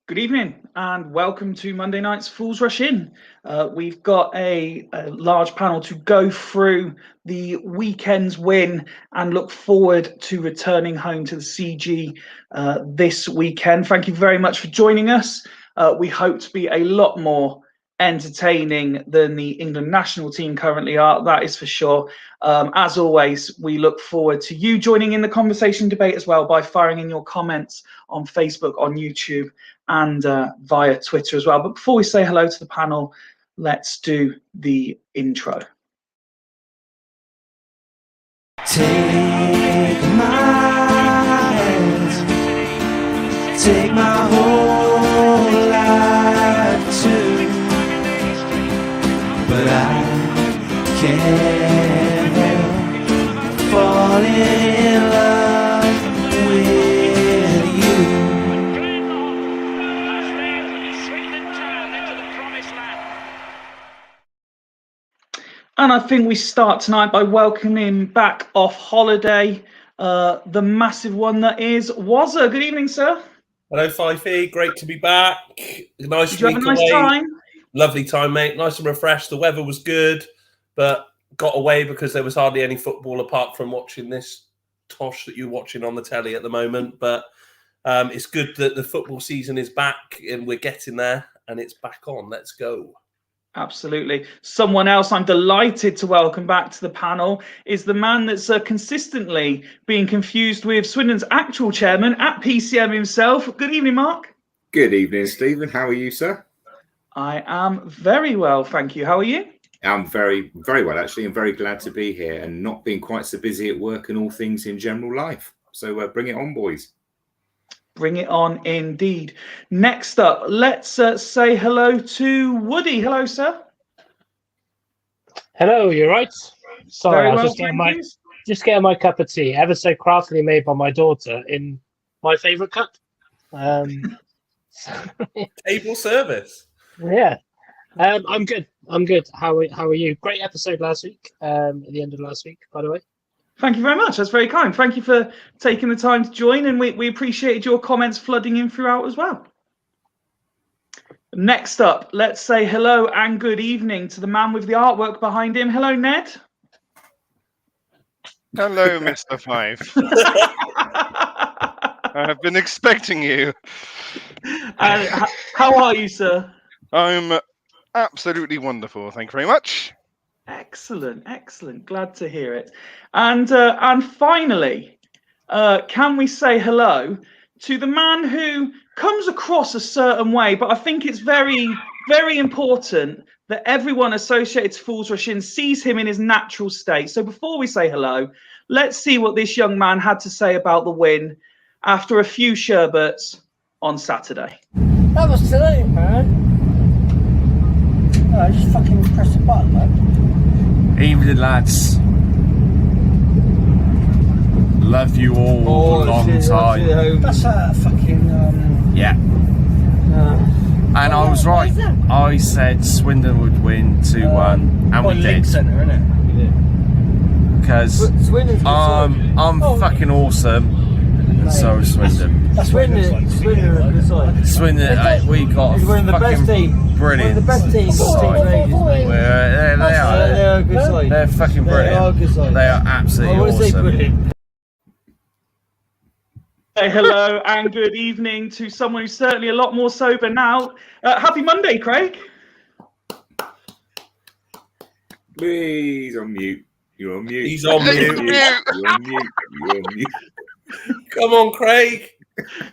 Good evening and welcome to Monday night's Fools Rush In. We've got a large panel to go through the weekend's win and look forward to returning home to the CG this weekend. Thank you very much for joining us. We hope to be a lot more entertaining than the England national team currently are, that is for sure. As always, we look forward to you joining in the conversation debate as well by firing in your comments on Facebook, on YouTube, and via Twitter as well. But before we say hello to the panel, let's do the intro. Take my hand, take my whole life too, but I can't help falling in love with you. And I think we start tonight by welcoming back off holiday the massive one that is Wazza. Good evening, sir. Hello, Fifey. Great to be back. Nice Did you week have a nice away. time? Lovely time, mate. Nice and refreshed. The weather was good, but got away because there was hardly any football apart from watching this tosh that you're watching on the telly at the moment. But it's good that the football season is back and we're getting there and it's back on. Let's go. Absolutely. Someone else I'm delighted to welcome back to the panel is the man that's consistently being confused with Swindon's actual chairman at PCM himself. Good evening, Mark. Good evening, Stephen. How are you, sir? I am very well, thank you. How are you? I'm very, very well, actually. I'm very glad to be here and not being quite so busy at work and all things in general life. So bring it on, boys. Bring it on indeed. Next up, let's say hello to Woody. Hello, sir. Hello, you're right. Sorry, Very I well, was just getting my cup of tea, ever so craftily made by my daughter in my favourite cup. Table service. Yeah, I'm good. I'm good. How are you? Great episode last week. At the end of last week, by the way. Thank you very much. That's very kind. Thank you for taking the time to join, and we appreciated your comments flooding in throughout as well. Next up, let's say hello and good evening to the man with the artwork behind him. Hello, Ned. Hello, Mr. Five. I have been expecting you. How are you, sir? I'm absolutely wonderful. Thank you very much. Excellent, excellent. Glad to hear it. And finally, can we say hello to the man who comes across a certain way, but I think it's very, very important that everyone associated to Fools Rush In sees him in his natural state. So before we say hello, let's see what this young man had to say about the win after a few sherbets on Saturday. That was silly, man. I just fucking pressed the button, man. Evening, lads. Love you all. Long time. That's fucking. Yeah. And I was right. I said Swindon would win 2-1, and we did. Centre, innit? Because I'm fucking awesome, and so is Swindon. Swindon are a good side. Swindon, we got We're one of the best teams. brilliant. One of the best teams. They're They're a good side. They're fucking brilliant. They are a good side. They are absolutely I want to say awesome. brilliant. Say hello and good evening to someone who's certainly a lot more sober now. Happy Monday, Craig. Please, on mute. You're on mute. He's on mute. You're on mute. You're on mute. Come on, Craig.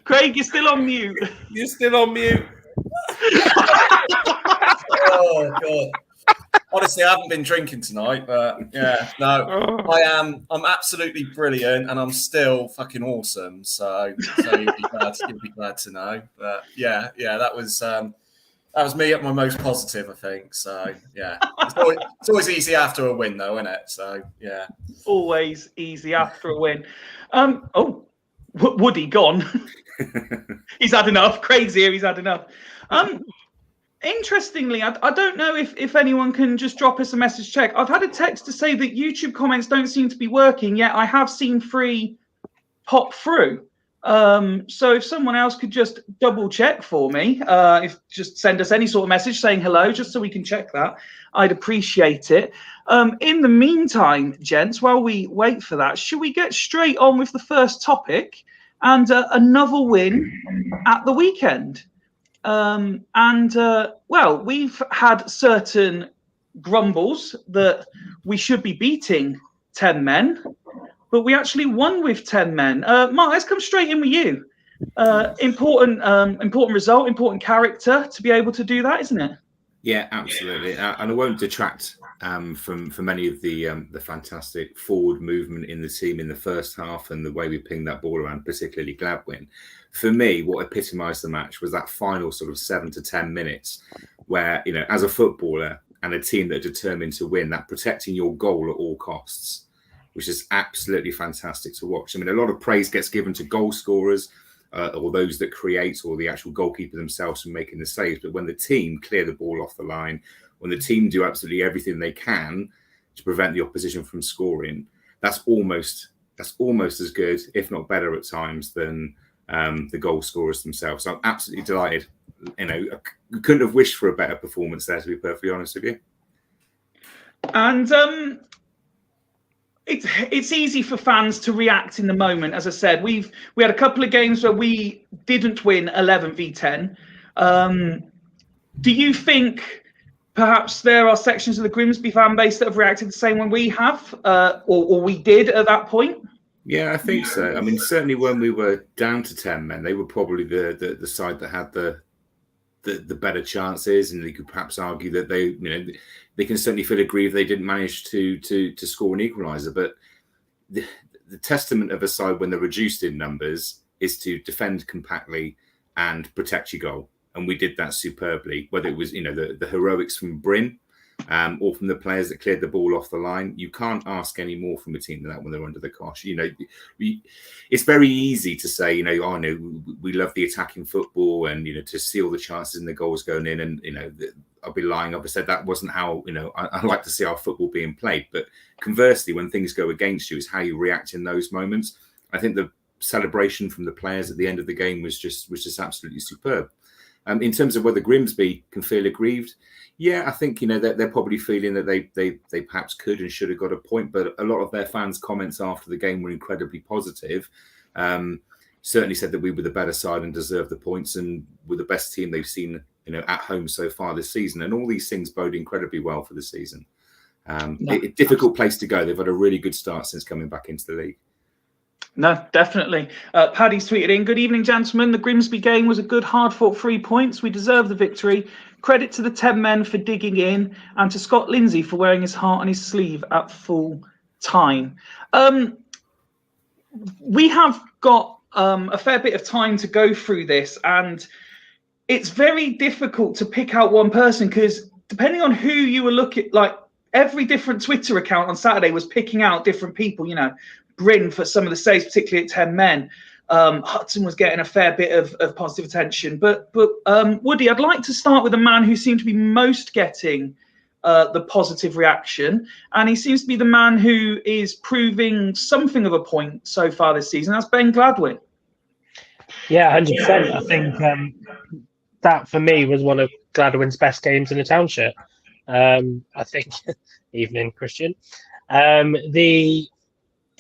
Craig, you're still on mute. You're still on mute. Oh, God. Honestly, I haven't been drinking tonight, but yeah, no, I'm absolutely brilliant, and I'm still fucking awesome. So you'll be glad to know. But yeah, that was me at my most positive, I think. So yeah, it's always easy after a win, though, isn't it? So yeah, Always easy after a win. Woody gone. He's had enough. Craig's here. He's had enough. Interestingly, I don't know if anyone can just drop us a message check. I've had a text to say that YouTube comments don't seem to be working yet. I have seen 3 pop through. So if someone else could just double check for me, if just send us any sort of message saying hello, just so we can check that, I'd appreciate it. In the meantime, gents, while we wait for that, should we get straight on with the first topic and another win at the weekend? Well, we've had certain grumbles that we should be beating 10 men, but we actually won with 10 men. Mark, let's come straight in with you. Important result, important character to be able to do that, isn't it? Yeah, absolutely. And I won't detract from any of the fantastic forward movement in the team in the first half and the way we pinged that ball around, particularly Gladwin. For me, what epitomised the match was that final sort of 7 to 10 minutes where, you know, as a footballer and a team that are determined to win, that protecting your goal at all costs, which is absolutely fantastic to watch. I mean, a lot of praise gets given to goal scorers or those that create, or the actual goalkeeper themselves from making the saves. But when the team clear the ball off the line, when the team do absolutely everything they can to prevent the opposition from scoring, that's almost as good, if not better at times, than the goal scorers themselves. So I'm absolutely delighted. You know, I couldn't have wished for a better performance there, to be perfectly honest with you. And it's easy for fans to react in the moment. As I said, we had a couple of games where we didn't win 11 v 10. Do you think perhaps there are sections of the Grimsby fan base that have reacted the same when we have, or we did at that point? Yeah, I think so. I mean, certainly when we were down to 10 men, they were probably the side that had the better chances, and they could perhaps argue that they can certainly feel aggrieved they didn't manage to score an equaliser. But the testament of a side when they're reduced in numbers is to defend compactly and protect your goal, and we did that superbly. Whether it was the heroics from Bryn. Or from the players that cleared the ball off the line. You can't ask any more from a team than that when they're under the cosh. You know, it's very easy to say, oh no, we love the attacking football and, to see all the chances and the goals going in. And, I'll be lying if I said that wasn't how, I like to see our football being played. But conversely, when things go against you is how you react in those moments. I think the celebration from the players at the end of the game was just absolutely superb. In terms of whether Grimsby can feel aggrieved, yeah, I think they're probably feeling that they perhaps could and should have got a point, but a lot of their fans' comments after the game were incredibly positive. Certainly said that we were the better side and deserved the points, and were the best team they've seen at home so far this season. And all these things bode incredibly well for the season. Difficult place to go. They've had a really good start since coming back into the league. No, definitely. Paddy's tweeted in, "Good evening, gentlemen. The Grimsby game was a good, hard-fought 3 points. We deserve the victory. Credit to the 10 men for digging in, and to Scott Lindsay for wearing his heart on his sleeve at full time." We have got a fair bit of time to go through this, and it's very difficult to pick out one person, because depending on who you were looking, like every different Twitter account on Saturday was picking out different people, Bryn for some of the saves, particularly at 10 men. Hudson was getting a fair bit of positive attention. But Woody, I'd like to start with the man who seemed to be most getting the positive reaction. And he seems to be the man who is proving something of a point so far this season. That's Ben Gladwin. Yeah, 100%. I think that, for me, was one of Gladwin's best games in the township. I think, evening, Christian.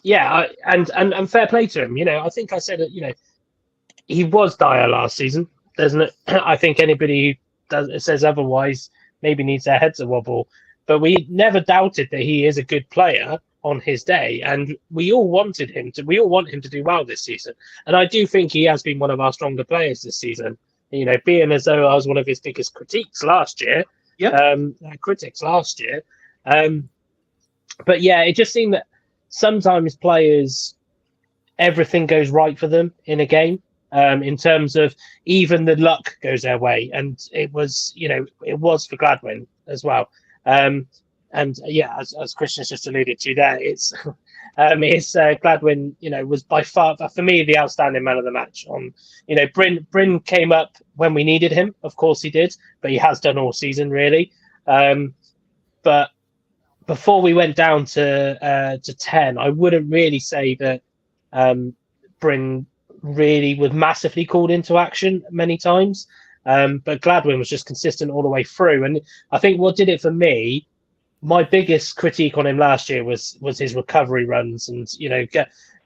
Yeah, and fair play to him. I think I said it. He was dire last season, doesn't it? I think anybody who says otherwise maybe needs their heads a wobble. But we never doubted that he is a good player on his day, and we all want him to do well this season. And I do think he has been one of our stronger players this season. Being as though I was one of his biggest critics last year. But yeah, it just seemed that sometimes players, everything goes right for them in a game, in terms of even the luck goes their way. And it was for Gladwin as well. And yeah, as Christian's just alluded to there, it's Gladwin, was by far, for me, the outstanding man of the match. Bryn came up when we needed him. Of course he did, but he has done all season, really. But before we went down to 10, I wouldn't really say that Bryn really was massively called into action many times. But Gladwin was just consistent all the way through. And I think what did it for me, my biggest critique on him last year was his recovery runs, and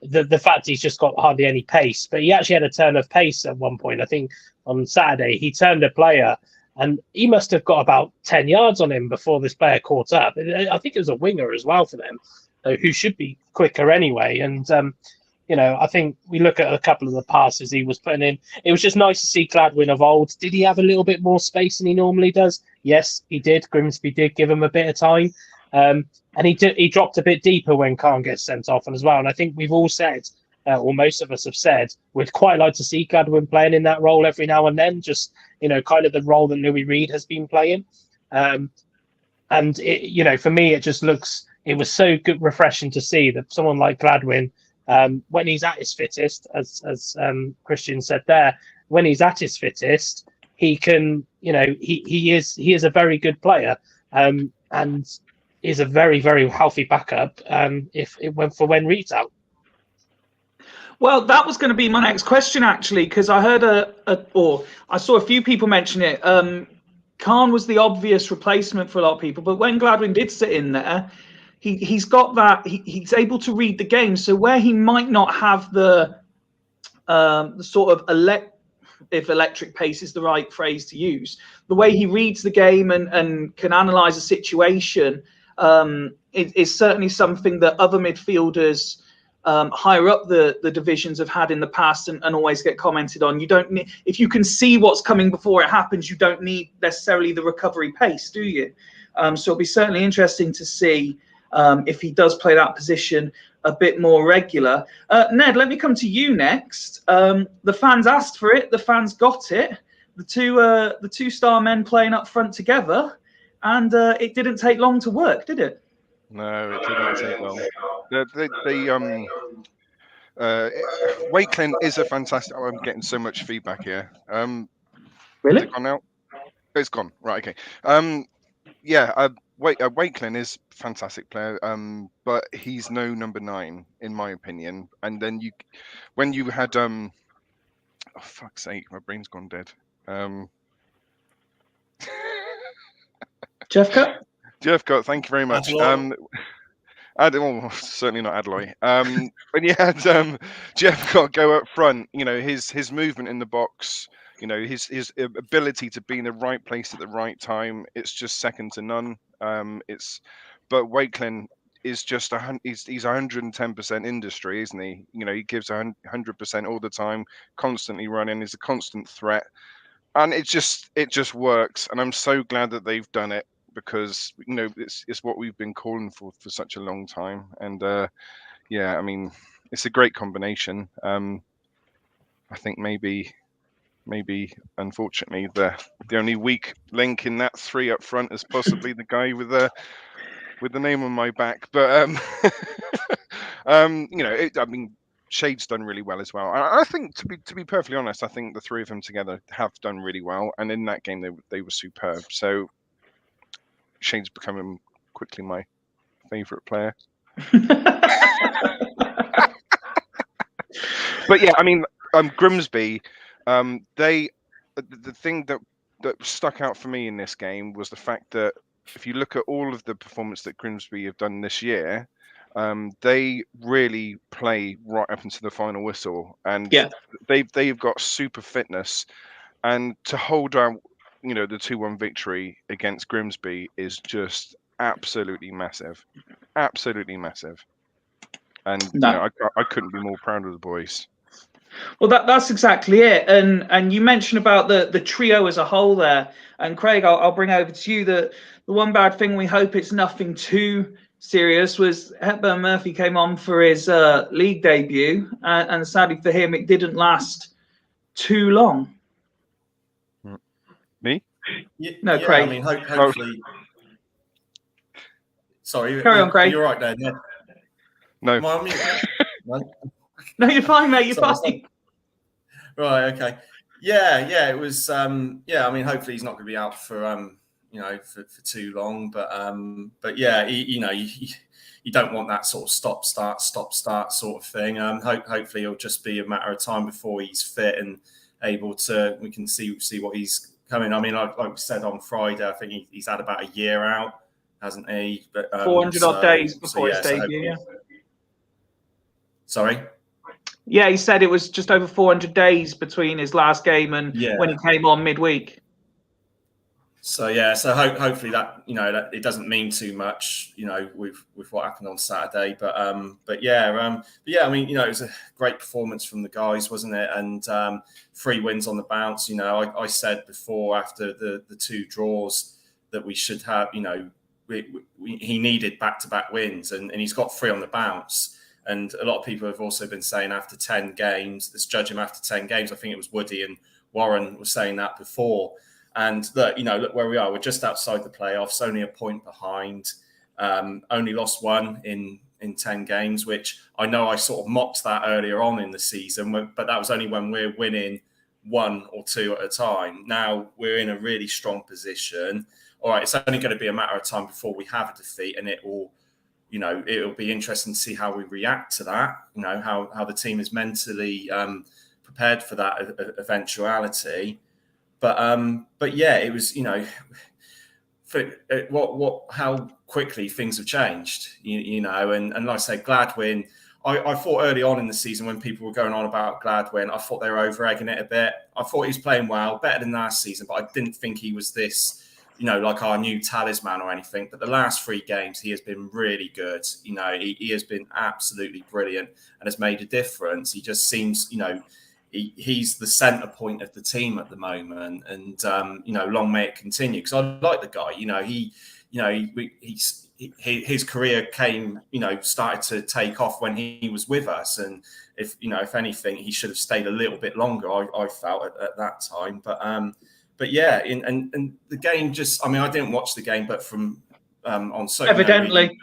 the fact he's just got hardly any pace. But he actually had a turn of pace at one point. I think on Saturday he turned a player, and he must have got about 10 yards on him before this player caught up. I think it was a winger as well for them, who should be quicker anyway. And I think we look at a couple of the passes he was putting in. It was just nice to see Gladwin of old. Did he have a little bit more space than he normally does? Yes, he did. Grimsby did give him a bit of time. And he dropped a bit deeper when Khan gets sent off as well. And I think we've all said, or most of us have said, we'd quite like to see Gladwin playing in that role every now and then, just, kind of the role that Louis Reed has been playing. And, for me, it was so good, refreshing to see that someone like Gladwin, when he's at his fittest, as Christian said there, when he's at his fittest, he can, he is a very good player, and is a very, very healthy backup if it went for when Reed's out. Well, that was going to be my next question, actually, because I heard I saw a few people mention it. Khan was the obvious replacement for a lot of people, but when Gladwin did sit in there, he's got that. He's able to read the game. So where he might not have the sort of if electric pace is the right phrase to use, the way he reads the game and can analyze a situation is certainly something that other midfielders higher up the divisions have had in the past and always get commented on. You don't need, if you can see what's coming before it happens, you don't need necessarily the recovery pace, do you? So it'll be certainly interesting to see if he does play that position a bit more regular. Ned, let me come to you next. The fans asked for it. The fans got it. The two star men playing up front together, and it didn't take long to work, did it? No, it didn't take long. Wakelin is a fantastic. Oh, I'm getting so much feedback here. Really? Is it gone now? It's gone. Right. Okay. Wakelin is a fantastic player, but he's no number 9 in my opinion. And then when you had oh fuck's sake, my brain's gone dead. Jeff Cut? Jeff Cut, thank you very much. Certainly not Adeloy. When you had Jeff Cut go up front, his movement in the box, his ability to be in the right place at the right time, it's just second to none. But Wakelin is just he's 110% industry, isn't he? He gives 100% all the time, constantly running. He's a constant threat, and it just works. And I'm so glad that they've done it, because it's what we've been calling for such a long time. And it's a great combination. I think maybe unfortunately the only weak link in that 3 up front is possibly the guy with the name on my back. But Shade's done really well as well. I think, to be perfectly honest, I think the 3 of them together have done really well, and in that game they were superb. So Shane's becoming quickly my favourite player. But yeah, Grimsby, the thing that stuck out for me in this game was the fact that if you look at all of the performance that Grimsby have done this year, they really play right up into the final whistle, and they've got super fitness, and to hold out the 2-1 victory against Grimsby is just absolutely massive. And I couldn't be more proud of the boys. Well, that's exactly it. And you mentioned about the trio as a whole there. And Craig, I'll bring over to you the one bad thing, we hope it's nothing too serious, was Hepburn Murphy came on for his league debut, and sadly for him it didn't last too long. Me? No, Craig. Hopefully. Sorry. Carry on, Craig. You're right there. No. Am I on mute? No, you're fine, mate. You're fine. Right. Okay. Yeah. It was. Hopefully he's not going to be out for for too long. But yeah, you don't want that sort of stop start sort of thing. Hopefully it'll just be a matter of time before he's fit and able to. We can see what he's coming. I mean, like we said on Friday, I think he's had about a year out, hasn't he? But, 400 odd days before his debut. Yeah. Sorry. Yeah, he said it was just over 400 days between his last game and when he came on midweek. So hopefully that that it doesn't mean too much, with what happened on Saturday. But I mean, it was a great performance from the guys, wasn't it? And 3 wins on the bounce. I said before after the 2 draws that we should have, he needed back-to-back wins, and he's got 3 on the bounce. And a lot of people have also been saying after 10 games, let's judge him after 10 games. I think it was Woody and Warren was saying that before. And look where we are. We're just outside the playoffs, only a point behind. Only lost 1 in 10 games, which I know I sort of mocked that earlier on in the season, but that was only when we're winning 1 or 2 at a time. Now we're in a really strong position. All right, it's only going to be a matter of time before we have a defeat, and it'll be interesting to see how we react to that. How the team is mentally prepared for that eventuality. But yeah, it was how quickly things have changed. And like I say, Gladwin. I thought early on in the season when people were going on about Gladwin, I thought they were over-egging it a bit. I thought he was playing well, better than last season, but I didn't think he was this, like our new talisman or anything. But the last 3 games, he has been really good. He has been absolutely brilliant and has made a difference. He just seems, he's the centre point of the team at the moment, and long may it continue. Because I like the guy. His career came, started to take off when he was with us, and if anything, he should have stayed a little bit longer. I felt at that time, but yeah, and the game just. I mean, I didn't watch the game, but from on social evidently,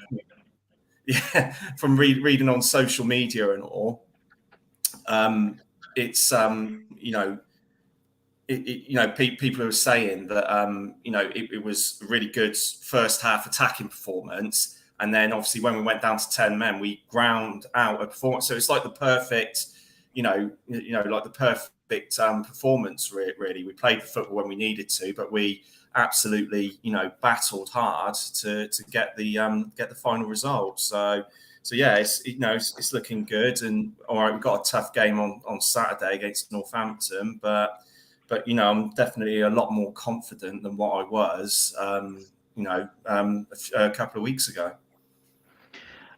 from reading on social media and all. It's people are saying that it was a really good first half attacking performance, and then obviously when we went down to 10 men, we ground out a performance. So it's like the perfect, performance. Really, we played the football when we needed to, but we absolutely battled hard to get the final result. So yeah, it's looking good, and all right, we've got a tough game on Saturday against Northampton, but I'm definitely a lot more confident than what I was, a couple of weeks ago.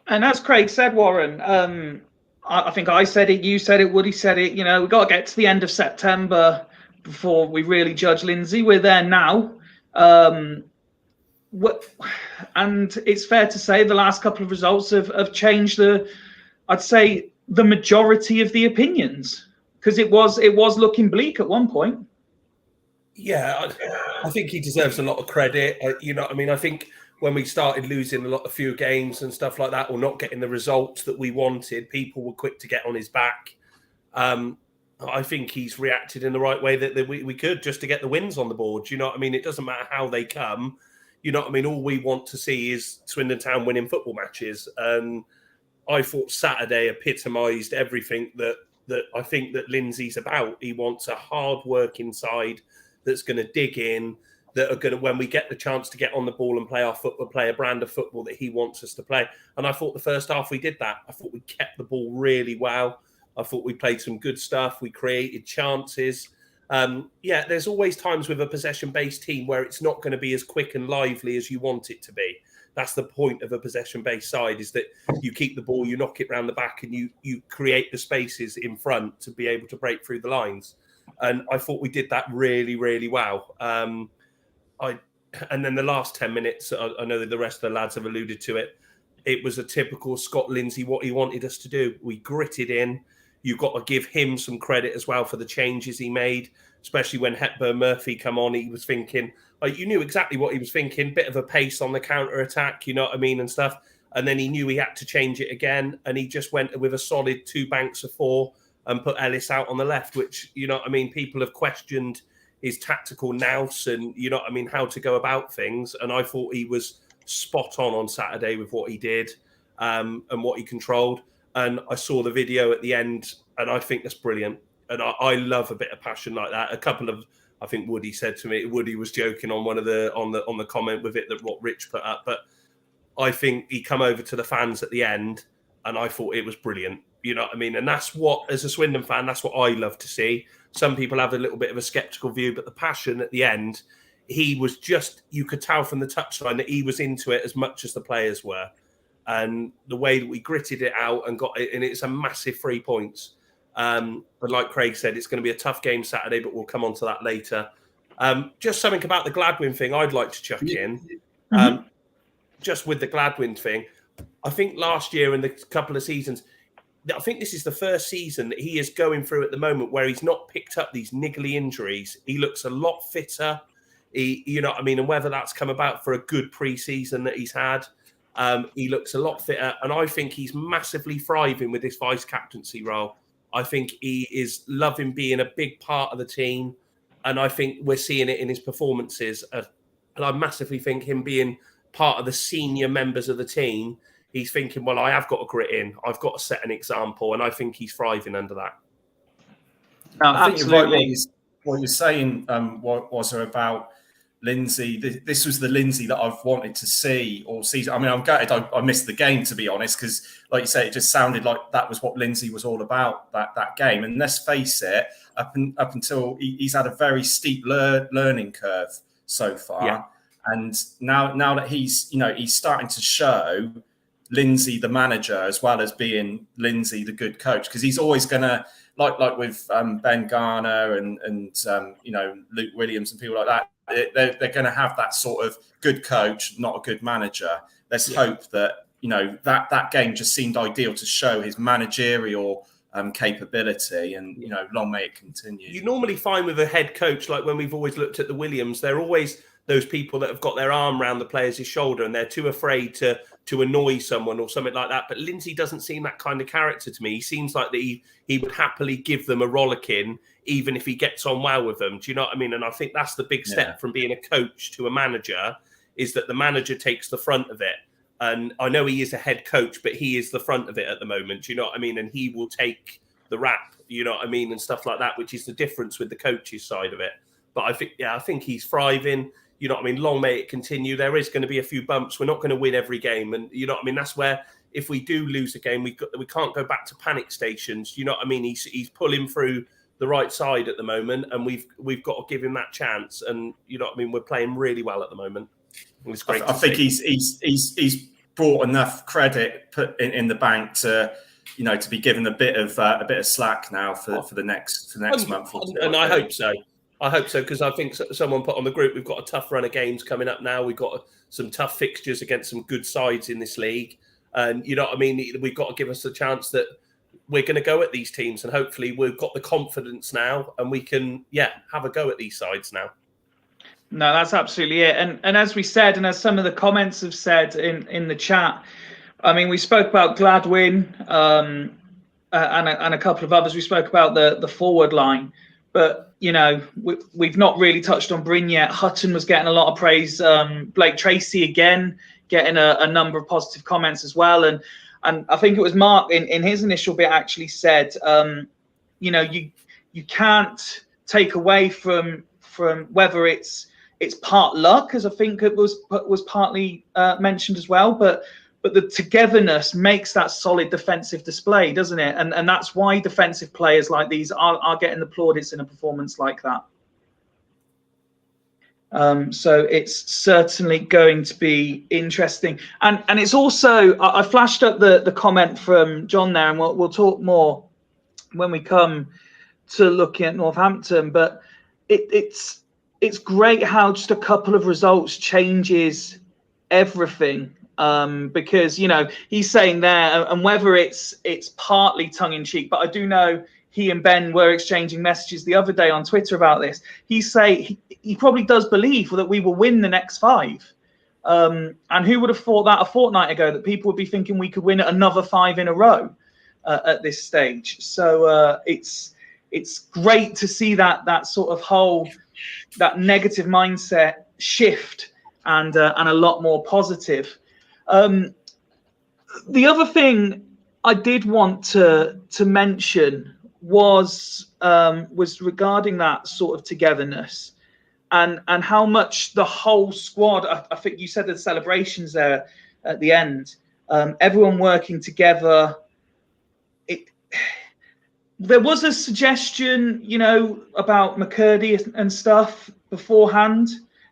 And as Craig said, Warren, I think I said it, you said it, Woody said it. We've got to get to the end of September before we really judge Lindsay. We're there now. And it's fair to say the last couple of results have changed I'd say the majority of the opinions, because it was looking bleak at one point. Yeah, I think he deserves a lot of credit. I think when we started losing a few games and stuff like that, or not getting the results that we wanted, people were quick to get on his back. I think he's reacted in the right way that we could, just to get the wins on the board. It doesn't matter how they come. All we want to see is Swindon Town winning football matches. And I thought Saturday epitomised everything that I think that Lindsay's about. He wants a hard working side that's going to dig in, that are going to, when we get the chance to get on the ball and play our football, play a brand of football that he wants us to play. And I thought the first half we did that. I thought we kept the ball really well. I thought we played some good stuff. We created chances. There's always times with a possession-based team where it's not going to be as quick and lively as you want it to be. That's the point of a possession-based side, is that you keep the ball, you knock it round the back, and you create the spaces in front to be able to break through the lines. And I thought we did that really, really well. And then the last 10 minutes, I know that the rest of the lads have alluded to it. It was a typical Scott Lindsay, what he wanted us to do. We gritted in. You've got to give him some credit as well for the changes he made, especially when Hepburn Murphy come on. He was thinking, you knew exactly what he was thinking, bit of a pace on the counter-attack, and stuff. And then he knew he had to change it again. And he just went with a solid 2 banks of 4 and put Ellis out on the left, which, people have questioned his tactical nous and, how to go about things. And I thought he was spot on Saturday with what he did. and what he controlled. And I saw the video at the end, and I think that's brilliant. And I love a bit of passion like that. A couple of, I think Woody said to me, Woody was joking on one of the on the comment with it that what Rich put up, but I think he come over to the fans at the end, and I thought it was brilliant. You know what I mean? And that's what, as a Swindon fan, that's what I love to see. Some people have a little bit of a sceptical view, but the passion at the end, he was just, you could tell from the touchline that he was into it as much as the players were. And the way that we gritted it out and got it, and it's a massive 3 points. But like Craig said, it's going to be a tough game Saturday, but we'll come on to that later. Just something about the Gladwin thing I'd like to chuck in. Just with the Gladwin thing, I think last year and the couple of seasons, I think this is the first season that he is going through at the moment where he's not picked up these niggly injuries. He looks a lot fitter. You know what I mean? And whether that's come about for a good pre-season that he's had, he looks a lot fitter. And I think he's massively thriving with this vice-captaincy role. I think he is loving being a big part of the team. And I think we're seeing it in his performances. And I massively think him being part of the senior members of the team, he's thinking, well, I have got to grit in. I've got to set an example. And I think he's thriving under that. I think you're right. What you're saying was about Lindsay. This was the Lindsay that I've wanted to see all season. I mean, I'm gutted I missed the game, to be honest, because, like you say, it just sounded like that was what Lindsay was all about, that game. And let's face it, up until he's had a very steep learning curve so far. Yeah. And now that he's starting to show Lindsay the manager as well as being Lindsay the good coach, because he's always going to, like with Ben Garner and Luke Williams and people like that, they're going to have that sort of good coach, not a good manager. Let's hope that that game just seemed ideal to show his managerial capability, and long may it continue. You normally find with a head coach, like when we've always looked at the Williams, they're always those people that have got their arm around the player's shoulder and they're too afraid to annoy someone or something like that. But Lindsay doesn't seem that kind of character to me. He seems like that he would happily give them a rollicking, even if he gets on well with them. Do you know what I mean? And I think that's the big step from being a coach to a manager, is that the manager takes the front of it. And I know he is a head coach, but he is the front of it at the moment. Do you know what I mean? And he will take the rap, you know what I mean? And stuff like that, which is the difference with the coach's side of it. But I think he's thriving. You know what I mean? Long may it continue. There is going to be a few bumps. We're not going to win every game. And you know what I mean? That's where, if we do lose a game, we can't go back to panic stations. You know what I mean? He's pulling through the right side at the moment, and we've got to give him that chance. And you know what I mean? We're playing really well at the moment. It's great. I think he's brought enough credit put in the bank to be given a bit of slack now for the next month. And I hope so. I hope so, because I think someone put on the group, we've got a tough run of games coming up now. We've got some tough fixtures against some good sides in this league. And you know what I mean? We've got to give us a chance that we're going to go at these teams. And hopefully we've got the confidence now and we can, have a go at these sides now. No, that's absolutely it. And as we said, and as some of the comments have said in the chat, I mean, we spoke about Gladwin and a couple of others. We spoke about the forward line. But, we've not really touched on Bryn yet. Hutton was getting a lot of praise. Blake Tracy, again, getting a number of positive comments as well. And I think it was Mark in his initial bit actually said, you can't take away from whether it's part luck, as I think it was partly mentioned as well. But the togetherness makes that solid defensive display, doesn't it? And that's why defensive players like these are getting the plaudits in a performance like that. So it's certainly going to be interesting. And it's also, I flashed up the comment from John there, and we'll talk more when we come to looking at Northampton. But it's great how just a couple of results changes everything. Because he's saying there, and whether it's partly tongue-in-cheek, but I do know he and Ben were exchanging messages the other day on Twitter about this. He probably does believe that we will win the next 5, and who would have thought that a fortnight ago, that people would be thinking we could win another 5 in a row at this stage. So it's great to see that sort of that negative mindset shift and a lot more positive. The other thing I did want to mention was regarding that sort of togetherness and how much the whole squad. I think you said the celebrations there at the end. Everyone working together. There was a suggestion, about McCurdy and stuff beforehand,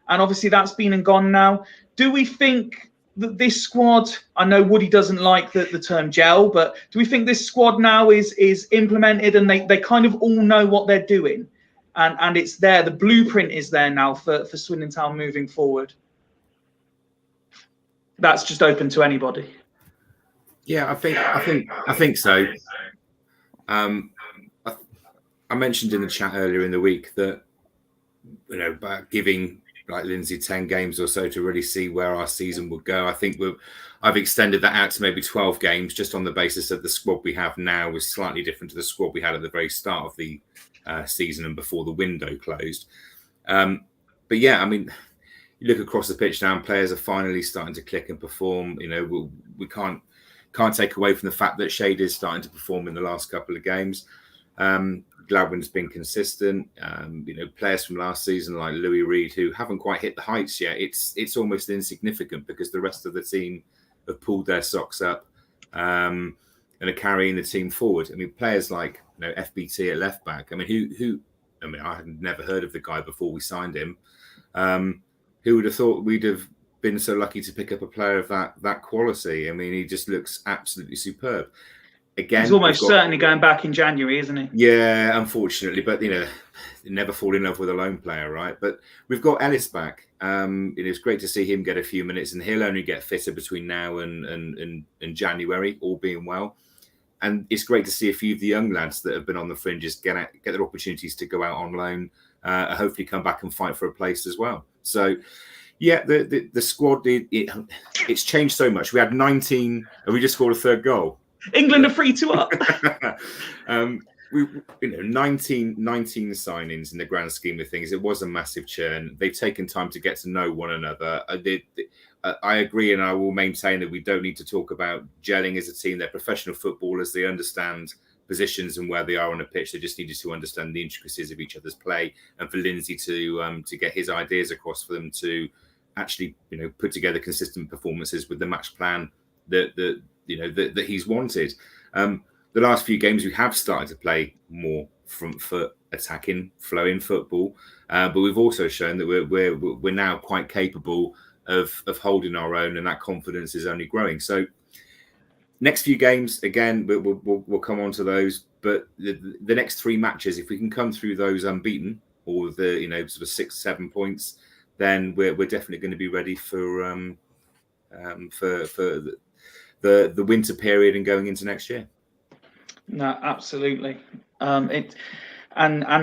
and obviously that's been and gone now. Do we think that this squad, I know Woody doesn't like the term gel, but do we think this squad now is implemented and they kind of all know what they're doing, and it's there, the blueprint is there now for Swindon Town moving forward? That's just open to anybody. Yeah, I think so. I mentioned in the chat earlier in the week that about giving like Lindsay 10 games or so to really see where our season would go. I think I've extended that out to maybe 12 games just on the basis of the squad we have now is slightly different to the squad we had at the very start of the season and before the window closed. But yeah, I mean, you look across the pitch now and players are finally starting to click and perform. We can't take away from the fact that Shade is starting to perform in the last couple of games. Gladwin's been consistent. Players from last season like Louis Reed who haven't quite hit the heights yet. It's almost insignificant because the rest of the team have pulled their socks up and are carrying the team forward. I mean, players like FBT at left back. I mean, I had never heard of the guy before we signed him. Who would have thought we'd have been so lucky to pick up a player of that quality? I mean, he just looks absolutely superb. Again, he's almost certainly going back in January, isn't he? Yeah, unfortunately, but you never fall in love with a lone player, right? But we've got Ellis back. It's great to see him get a few minutes, and he'll only get fitter between now and January, all being well. And it's great to see a few of the young lads that have been on the fringes get their opportunities to go out on loan, hopefully come back and fight for a place as well. So, yeah, the squad it's changed so much. We had 19, and we just scored a third goal. England are 3-2 up. 19 signings in the grand scheme of things. It was a massive churn. They've taken time to get to know one another. I agree, and I will maintain that we don't need to talk about gelling as a team. They're professional footballers. They understand positions and where they are on a pitch. They just needed to understand the intricacies of each other's play, and for Lindsay to get his ideas across for them to actually put together consistent performances with the match plan that he's wanted. The last few games we have started to play more front foot, attacking, flowing football, but we've also shown that we're now quite capable of holding our own, and that confidence is only growing. So next few games, again, we'll come on to those, but the next three matches, if we can come through those unbeaten or the sort of 6-7 points, then we're definitely going to be ready for the winter period and going into next year. No, absolutely. And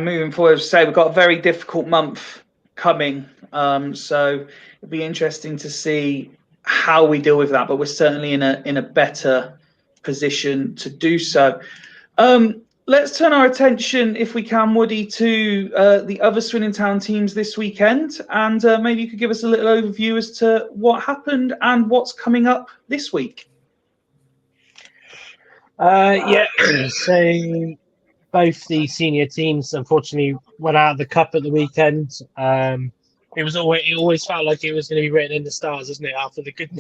moving forward, as I say, we've got a very difficult month coming. So it'll be interesting to see how we deal with that. But we're certainly in a better position to do so. Let's turn our attention, if we can, Woody, to the other Swindon Town teams this weekend, and maybe you could give us a little overview as to what happened and what's coming up this week. So both the senior teams unfortunately went out of the cup at the weekend. It always felt like it was going to be written in the stars, isn't it? After the good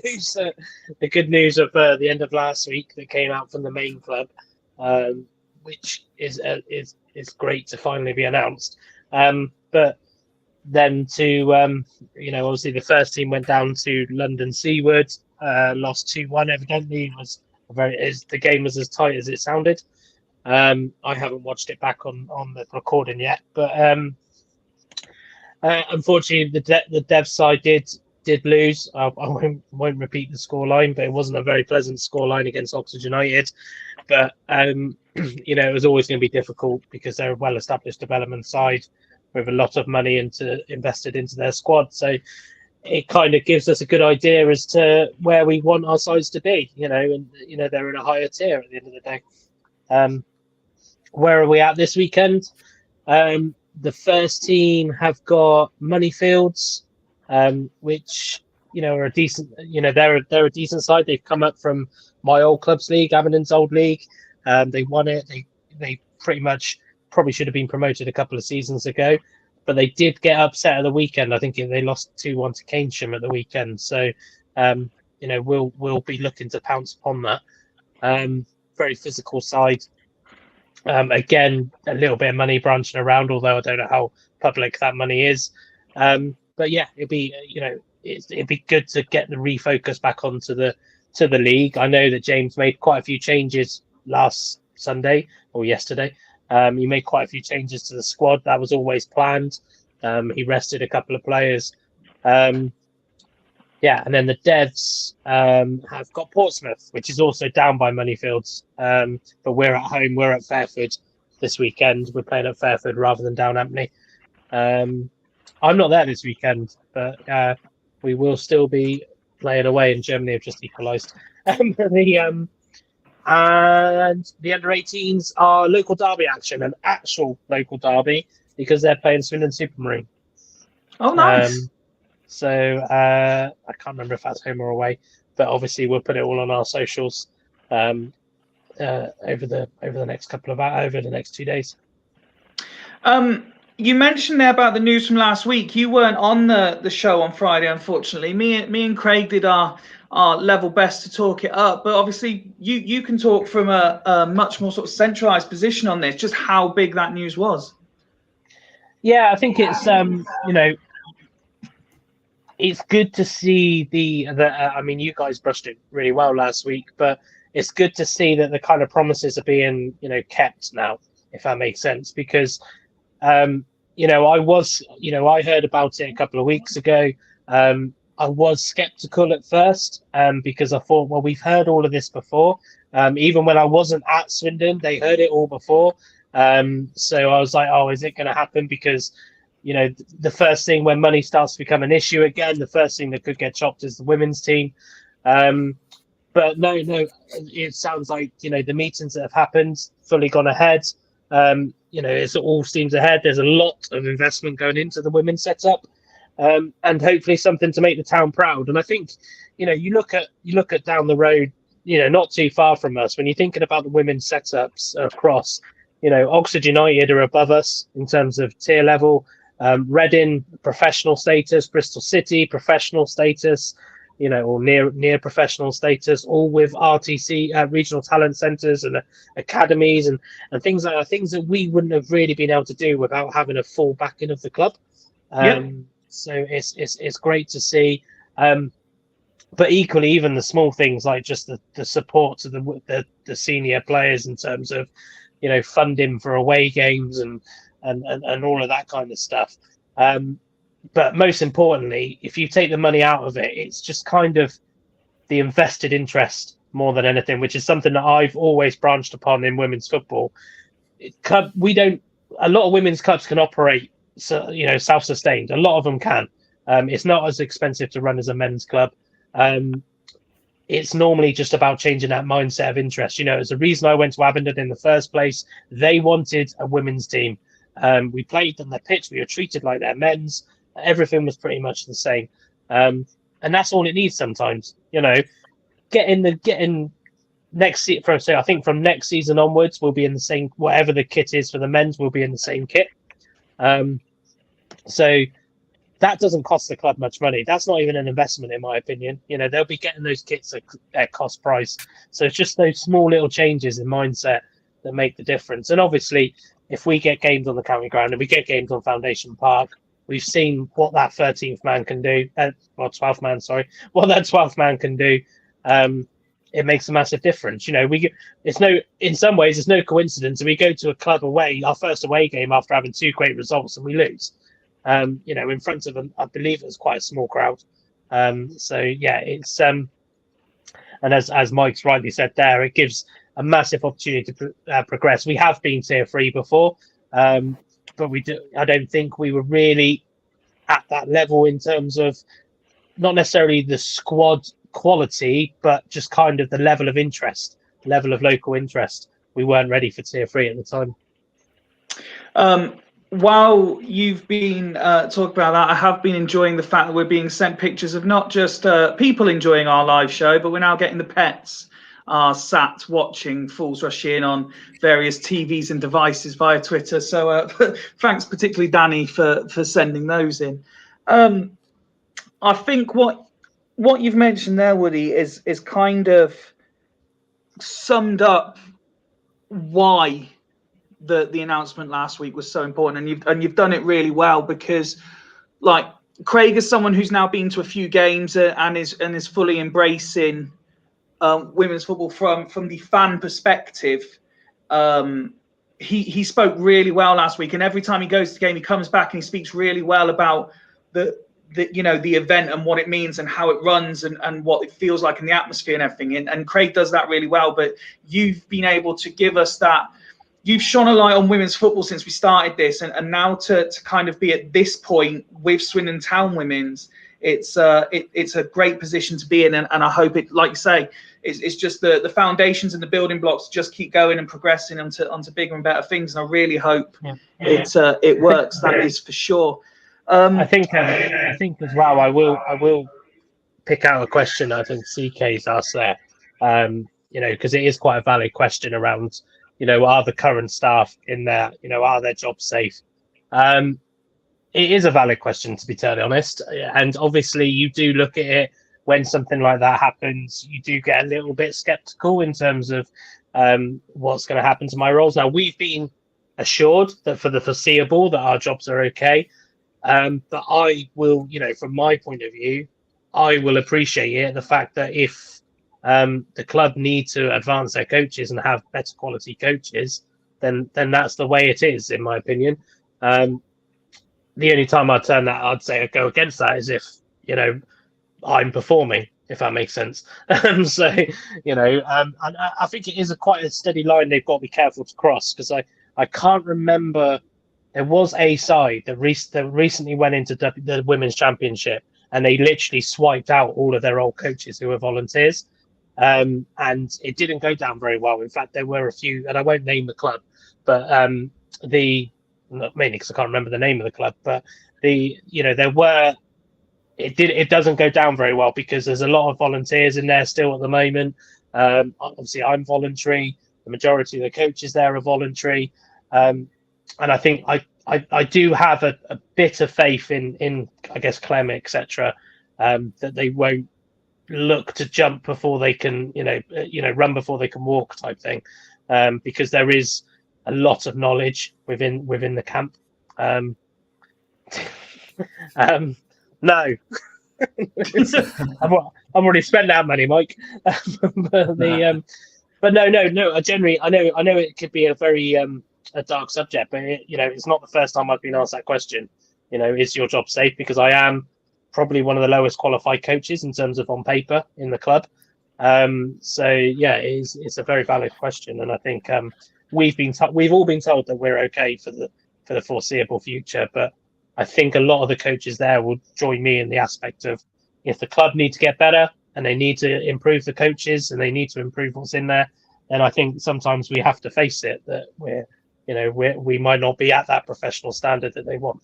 news of the end of last week that came out from the main club, which is great to finally be announced. But then obviously the first team went down to London Seaward, lost 2-1. Evidently, the game was as tight as it sounded. I haven't watched it back on the recording yet, but unfortunately the Dev side did lose. I won't repeat the scoreline, but it wasn't a very pleasant scoreline against Oxford United. But it was always going to be difficult because they're a well-established development side with a lot of money invested into their squad. So it kind of gives us a good idea as to where we want our sides to be, and they're in a higher tier at the end of the day. Where are we at this weekend? The first team have got Moneyfields, which are a decent, they're a decent side. They've come up from my old club's league, Aberdeen's old league. They won it. They pretty much probably should have been promoted a couple of seasons ago, but they did get upset at the weekend. I think they lost 2-1 to Keynsham at the weekend. So, we'll be looking to pounce upon that. Very physical side. Again, a little bit of money branching around, although I don't know how public that money is. But yeah, it'd be good to get the refocus back onto the league. I know that James made quite a few changes last Sunday or yesterday. He made quite a few changes to the squad. That was always planned. He rested a couple of players. And then the Devs have got Portsmouth, which is also down by Moneyfields. But we're at home. We're at Fairford this weekend. We're playing at Fairford rather than down Ampney. I'm not there this weekend, but we will still be playing away, and Germany have just equalised. And the under-18s are local derby action, an actual local derby, because they're playing Swindon Supermarine. Oh, nice. I can't remember if that's home or away, but obviously we'll put it all on our socials over the next 2 days. You mentioned there about the news from last week. You weren't on the show on Friday, unfortunately. Me and Craig did our level best to talk it up, but obviously you can talk from a much more sort of centralised position on this, just how big that news was. Yeah, I think it's it's good to see I mean, you guys brushed it really well last week, but it's good to see that the kind of promises are being kept now, if that makes sense, because I heard about it a couple of weeks ago. I was skeptical at first because I thought, well, we've heard all of this before. Even when I wasn't at Swindon, they heard it all before. So I was like, oh, is it going to happen? Because, the first thing when money starts to become an issue again, the first thing that could get chopped is the women's team. But no, it sounds like, the meetings that have happened fully gone ahead. It's all seems ahead. There's a lot of investment going into the women's setup, and hopefully something to make the town proud. And I think, you look at down the road, not too far from us, when you're thinking about the women's setups across, Oxford United are above us in terms of tier level. Reading professional status, Bristol City professional status, or near professional status, all with RTC regional talent centres and academies and things like that, things that we wouldn't have really been able to do without having a full backing of the club. So it's great to see. But equally, even the small things like just the support to the senior players in terms of funding for away games and all of that kind of stuff. But most importantly, if you take the money out of it, it's just kind of the invested interest more than anything, which is something that I've always branched upon in women's football. A lot of women's clubs can operate, self-sustained. A lot of them can. It's not as expensive to run as a men's club. It's normally just about changing that mindset of interest. It's the reason I went to Abingdon in the first place. They wanted a women's team. We played on their pitch. We were treated like their men's. Everything was pretty much the same. And that's all it needs sometimes. Getting next I think from next season onwards, we'll be in the same, whatever the kit is for the men's, we'll be in the same kit. So that doesn't cost the club much money. That's not even an investment, in my opinion. They'll be getting those kits at cost price. So it's just those small little changes in mindset that make the difference. And obviously, if we get games on the county ground and we get games on Foundation Park, we've seen what that 13th man can do. 12th man, sorry. What that 12th man can do. It makes a massive difference. In some ways, it's no coincidence. We go to a club away, our first away game after having 2 great results, and we lose. In front of I believe it was quite a small crowd. It's and as Mike's rightly said there, it gives a massive opportunity to progress. We have been tier 3 before, but I don't think we were really at that level in terms of not necessarily the squad quality, but just kind of the level of interest, level of local interest. We weren't ready for tier 3 at the time. while you've been talking about that, I have been enjoying the fact that we're being sent pictures of not just people enjoying our live show, but we're now getting the pets sat watching Fools Rush In on various TVs and devices via Twitter. So thanks particularly, Danny, for sending those in. I think what you've mentioned there, Woody, is kind of summed up why the announcement last week was so important, and you've done it really well, because like Craig is someone who's now been to a few games and is fully embracing women's football from the fan perspective. He spoke really well last week, and every time he goes to the game, he comes back and he speaks really well about the event and what it means and how it runs and what it feels like in the atmosphere and everything. And Craig does that really well. But you've been able to give us that. You've shone a light on women's football since we started this, and now to kind of be at this point with Swindon Town Women's, it's a great position to be in, and I hope it, like you say, it's just the foundations and the building blocks just keep going and progressing onto bigger and better things. And I really hope it works. That is for sure. I think as well. I will pick out a question I think CK's asked there. Because it is quite a valid question around, are the current staff in there, are their jobs safe? It is a valid question, to be totally honest. And obviously, you do look at it when something like that happens. You do get a little bit skeptical in terms of what's going to happen to my roles. Now, we've been assured that for the foreseeable that our jobs are okay. But I will, from my point of view, I will appreciate it, the fact that if the club need to advance their coaches and have better quality coaches, then that's the way it is, in my opinion. The only time I'd say I'd go against that is if, I'm performing, if that makes sense. And I think it is quite a steady line they've got to be careful to cross, because I can't remember. There was a side that recently went into the Women's Championship, and they literally swiped out all of their old coaches who were volunteers. And it didn't go down very well. In fact, there were a few, and I won't name the club, but mainly because I can't remember the name of the club, but there were. It doesn't go down very well because there's a lot of volunteers in there still at the moment. Obviously, I'm voluntary. The majority of the coaches there are voluntary. And I think I do have a bit of faith in I guess Clem, etc., that they won't look to jump before they can run before they can walk type thing, because there is a lot of knowledge within the camp. No, I've already spent that money, Mike. But no. Generally, I know it could be a very a dark subject, but it's not the first time I've been asked that question. Is your job safe? Because I am probably one of the lowest qualified coaches in terms of on paper in the club. It's a very valid question, and I think we've all been told that we're okay for the foreseeable future. But I think a lot of the coaches there will join me in the aspect of, if the club need to get better and they need to improve the coaches and they need to improve what's in there, then I think sometimes we have to face it that we might not be at that professional standard that they want.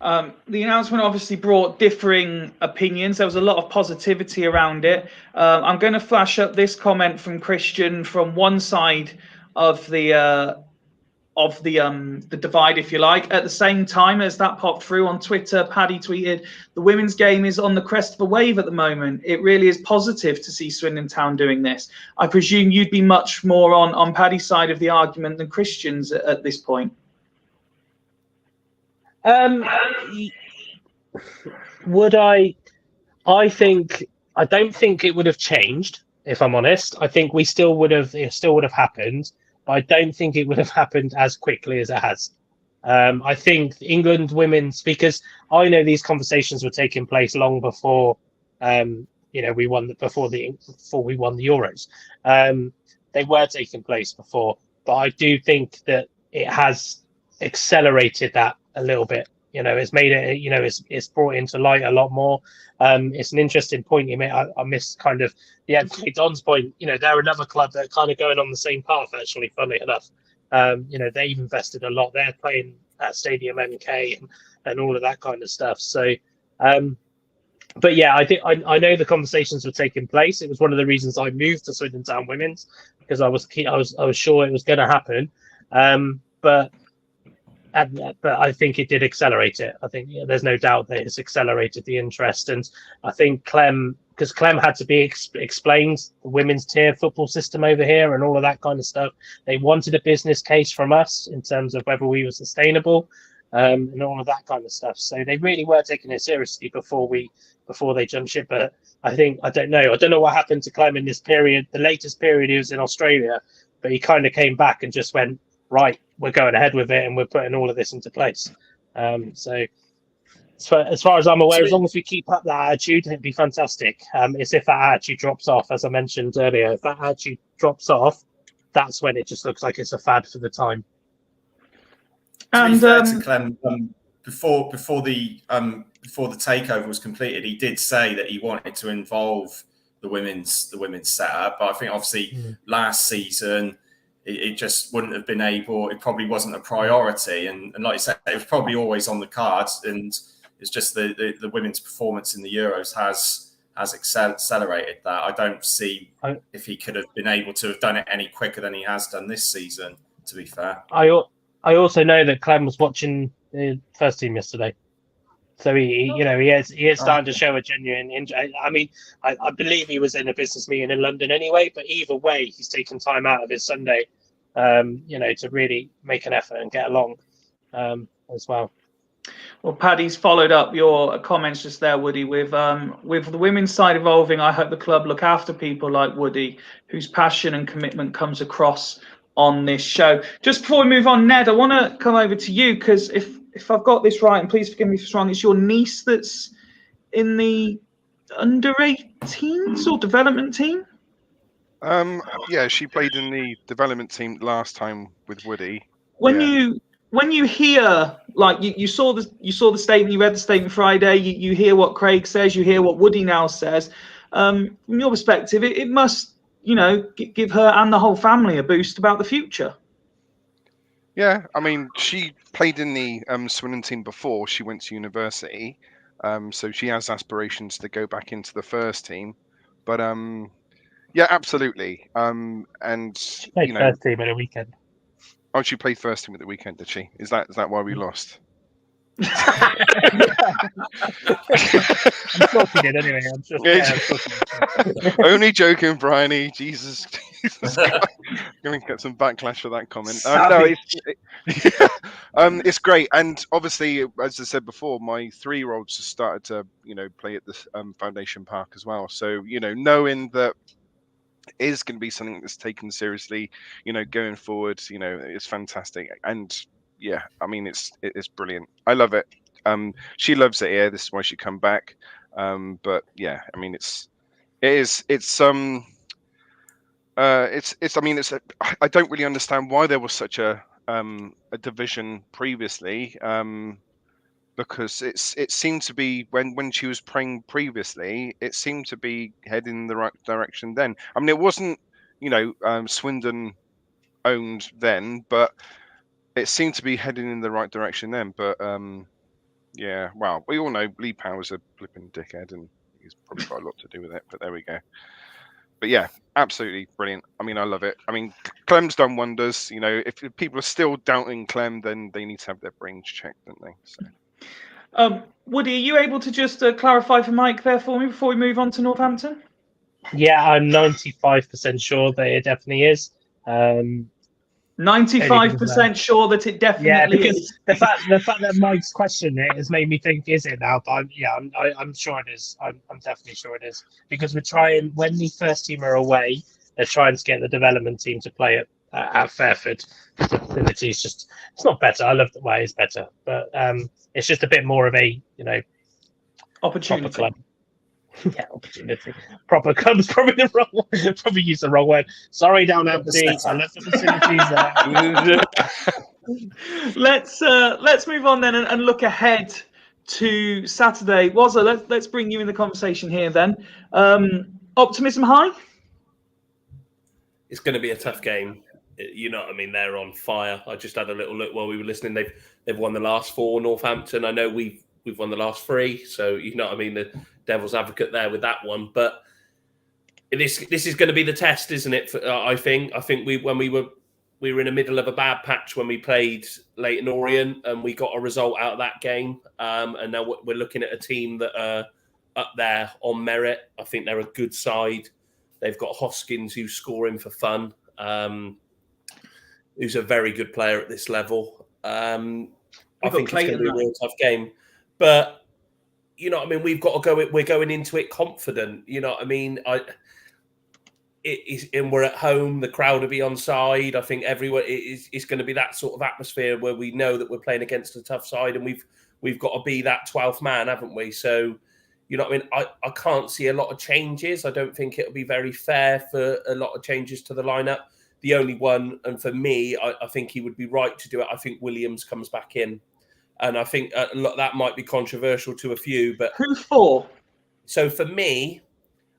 The announcement obviously brought differing opinions. There was a lot of positivity around it. I'm going to flash up this comment from Christian from one side of the divide, if you like. At the same time as that popped through on Twitter, Paddy tweeted, "The women's game is on the crest of a wave at the moment. It really is positive to see Swindon Town doing this." I presume you'd be much more on Paddy's side of the argument than Christian's at this point. Would I? I don't think it would have changed, if I'm honest. I think it still would have happened. I don't think it would have happened as quickly as it has. I think England women's, because I know these conversations were taking place long before, we won before we won the Euros. They were taking place before, but I do think that it has accelerated that a little bit. It's made it. It's brought into light a lot more. It's an interesting point you made. I missed kind of the Anthony Don's point. They're another club that are kind of going on the same path. Actually, funnily enough, they've invested a lot. They're playing at Stadium MK and all of that kind of stuff. So, but yeah, I think I know the conversations were taking place. It was one of the reasons I moved to Swindon Town Women's, because I was sure it was going to happen. But I think it did accelerate it. I think there's no doubt that it's accelerated the interest, and I think Clem had to be explained the women's tier football system over here and all of that kind of stuff. They wanted a business case from us in terms of whether we were sustainable, and all of that kind of stuff. So they really were taking it seriously before they jumped ship. But I don't know what happened to Clem in this period. The latest period he was in Australia, but he kind of came back and just went, right, we're going ahead with it and we're putting all of this into place. So as far as I'm aware, as long as we keep up that attitude, it'd be fantastic. It's if that attitude drops off, as I mentioned earlier, if that attitude drops off, that's when it just looks like it's a fad for the time. And to Clem, before the takeover was completed, he did say that he wanted to involve the women's setup, but I think obviously last season it just wouldn't have been able. It probably wasn't a priority, and like you said, it was probably always on the cards. And it's just the women's performance in the Euros has accelerated that. I don't see if he could have been able to have done it any quicker than he has done this season. To be fair, I also know that Clem was watching the first team yesterday, so he is starting to show a genuine interest. I mean, I believe he was in a business meeting in London anyway, but either way, he's taken time out of his Sunday, to really make an effort and get along, as well. Well, Paddy's followed up your comments just there, Woody, with the women's side evolving. I hope the club look after people like Woody, whose passion and commitment comes across on this show. Just before we move on, Ned, I want to come over to you, because if I've got this right, and please forgive me if it's wrong, it's your niece that's in the under-18s or development team? Yeah, she played in the development team last time with Woody. When you hear, like, you saw the statement, you read the statement Friday, you hear what Craig says, you hear what Woody now says. From your perspective, it must, give her and the whole family a boost about the future. Yeah, I mean, she played in the Swindon team before she went to university, so she has aspirations to go back into the first team. But yeah, absolutely. And she played first team at the weekend. Oh, she played first team at the weekend, did she? Is that why we lost? I'm sure she did anyway. I'm just only joking, Bryony. Jesus Christ. Going to get some backlash for that comment. No, it's great, and obviously, as I said before, my 3-year-olds have started to play at the Foundation Park as well. So knowing that is going to be something that's taken seriously, going forward, it's fantastic. And yeah, I mean, it's brilliant. I love it. She loves it here. This is why she come back. But yeah, I mean, I don't really understand why there was such a division previously. Because it seemed to be when she was playing previously, it seemed to be heading in the right direction then. I mean, it wasn't Swindon owned then, but it seemed to be heading in the right direction then. But yeah, well, we all know Lee Power's a flipping dickhead, and he's probably got a lot to do with it. But there we go. But yeah, absolutely brilliant. I mean, I love it. I mean, Clem's done wonders. If people are still doubting Clem, then they need to have their brains checked, don't they? So. Woody, are you able to just clarify for Mike there for me before we move on to Northampton? Yeah, I'm 95% sure that it definitely is. 95% sure that it definitely is. The fact that Mike's questioned it has made me think, is it now? But I'm sure it is. I'm definitely sure it is, because we're trying, when the first team are away, they're trying to get the development team to play at Fairford. The facilities it's not better. I love the way it's better, but it's just a bit more of a opportunity. Proper club. Yeah, opportunity. Proper club's probably the wrong one. Probably used the wrong word. Sorry, down empty. I love the facilities there. Let's move on then and look ahead to Saturday. Wazza, let's bring you in the conversation here then. Optimism high? It's going to be a tough game. You know what I mean? They're on fire. I just had a little look while we were listening. They've won the last 4. Northampton. I know we've won the last 3. So you know what I mean. The devil's advocate there with that one, but this is going to be the test, isn't it? I think we were in the middle of a bad patch when we played Leyton Orient, and we got a result out of that game. And now we're looking at a team that are up there on merit. I think they're a good side. They've got Hoskins, who's scoring for fun. Who's a very good player at this level. I think it's going to be a real tough game. But, you know what I mean, we're going into it confident. You know what I mean? And we're at home, the crowd will be on side. I think everywhere it's going to be that sort of atmosphere where we know that we're playing against a tough side, and we've got to be that 12th man, haven't we? So, you know what I mean? I can't see a lot of changes. I don't think it'll be very fair for a lot of changes to the lineup. The only one, and for me, I think he would be right to do it. I think Williams comes back in. And I think that might be controversial to a few. But who for? So for me,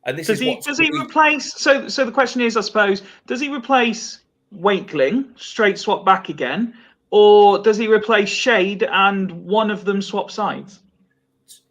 and this does he replace? So the question is, I suppose, does he replace Wakeling, straight swap back again, or does he replace Shade and one of them swap sides?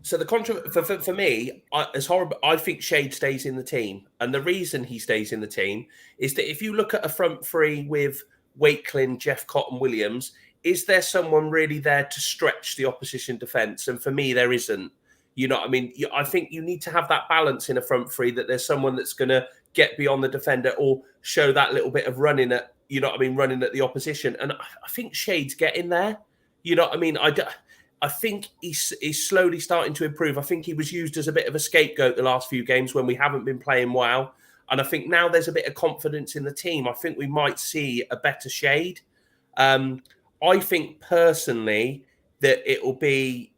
So the for me, as horrible, I think Shade stays in the team, and the reason he stays in the team is that if you look at a front three with Wakeling, Jeffcott, and Williams, is there someone really there to stretch the opposition defence? And for me, there isn't. You know what I mean? I think you need to have that balance in a front three, that there's someone that's going to get beyond the defender or show that little bit of running at, you know what I mean, running at the opposition. And I think Shade's getting there. You know what I mean? I think he's slowly starting to improve. I think he was used as a bit of a scapegoat the last few games when we haven't been playing well. And I think now there's a bit of confidence in the team. I think we might see a better Shade. I think personally that it'll be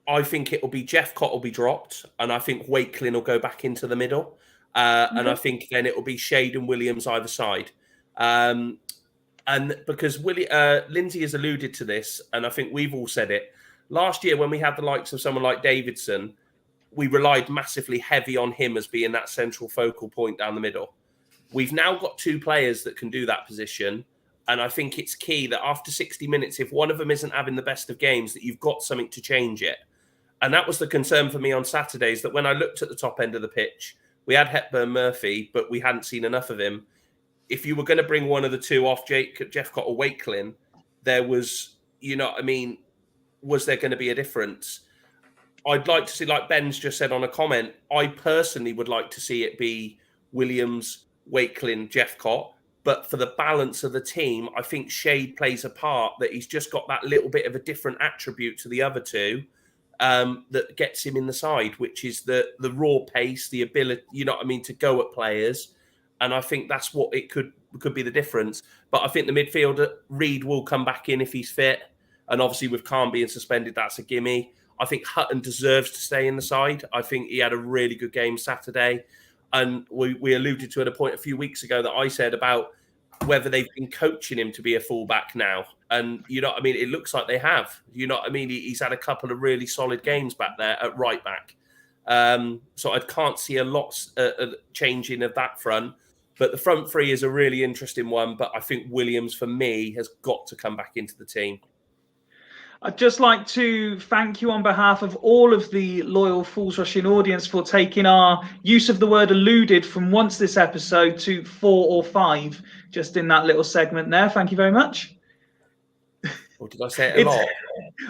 Jeffcott will be dropped, and I think Wakeling will go back into the middle. And I think then it'll be Shade and Williams either side. And because Lindsay has alluded to this, and I think we've all said it, last year when we had the likes of someone like Davidson, we relied massively heavy on him as being that central focal point down the middle. We've now got 2 players that can do that position. And I think it's key that after 60 minutes, if one of them isn't having the best of games, that you've got something to change it. And that was the concern for me on Saturdays, that when I looked at the top end of the pitch, we had Hepburn Murphy, but we hadn't seen enough of him. If you were going to bring one of the 2 off, Jeffcott or Wakeling, there was, you know what I mean, was there going to be a difference? I'd like to see, like Ben's just said on a comment, I personally would like to see it be Williams, Wakeling, Jeffcott. But for the balance of the team, I think Shade plays a part, that he's just got that little bit of a different attribute to the other 2 that gets him in the side, which is the raw pace, the ability, you know what I mean, to go at players. And I think that's what it could be the difference. But I think the midfielder, Reid, will come back in if he's fit. And obviously with Khan being suspended, that's a gimme. I think Hutton deserves to stay in the side. I think he had a really good game Saturday. And we alluded to at a point a few weeks ago that I said about whether they've been coaching him to be a fullback now. And, you know what I mean, it looks like they have. You know what I mean? He's had a couple of really solid games back there at right back. So I can't see a lot changing of that front. But the front three is a really interesting one. But I think Williams, for me, has got to come back into the team. I'd just like to thank you on behalf of all of the loyal Fools Rush In audience for taking our use of the word alluded from once this episode to 4 or 5, just in that little segment there. Thank you very much. Or did I say it a lot?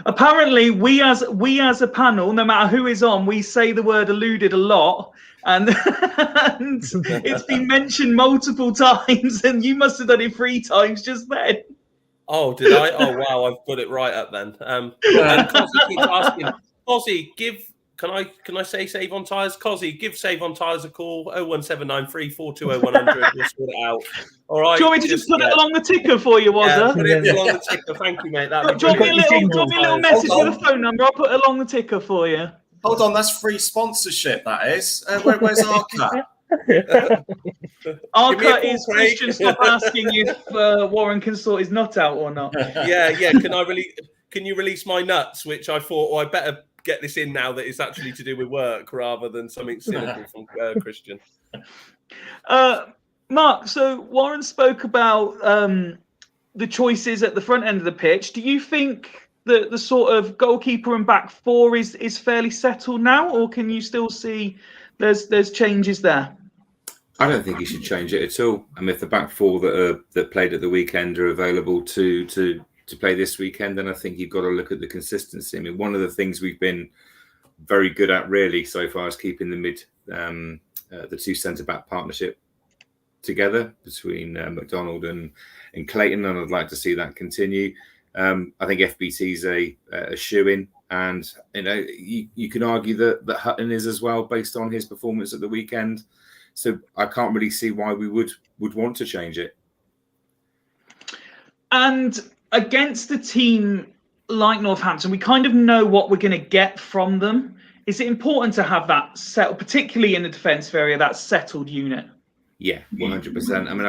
Apparently, we as a panel, no matter who is on, we say the word alluded a lot. And it's been mentioned multiple times, and you must have done it 3 times just then. Oh, did I? Oh, wow, I've got it right up then. And Cozzy keeps asking, Cozzy, can I say Save on Tyres? Cozzy, give Save on Tyres a call, 01793 420 100. We'll sort it out. All right. Do you want me to just put it along the ticker for you, Wazza? Put it along the ticker. Thank you, mate. Do you want me a little message with a phone number? I'll put it along the ticker for you. Hold on, that's free sponsorship, that is. Where's our cut? Our cut is Christian stop asking if Warren can sort his nut out or not. Yeah. Can you release my nuts? Which I thought, I better get this in now that it's actually to do with work rather than something cynical from Christian. Mark, so Warren spoke about the choices at the front end of the pitch. Do you think that the sort of goalkeeper and back four is fairly settled now, or can you still see there's changes there? I don't think he should change it at all. I mean, if the back four that played at the weekend are available to play this weekend, then I think you've got to look at the consistency. I mean, one of the things we've been very good at really so far is keeping the two centre back partnership together between McDonald and Clayton, and I'd like to see that continue. I think FBT's a shoe-in, and you can argue that Hutton is as well based on his performance at the weekend. So I can't really see why we would want to change it. And against a team like Northampton, we kind of know what we're going to get from them. Is it important to have that settled, particularly in the defensive area, that settled unit? Yeah, 100%. I mean,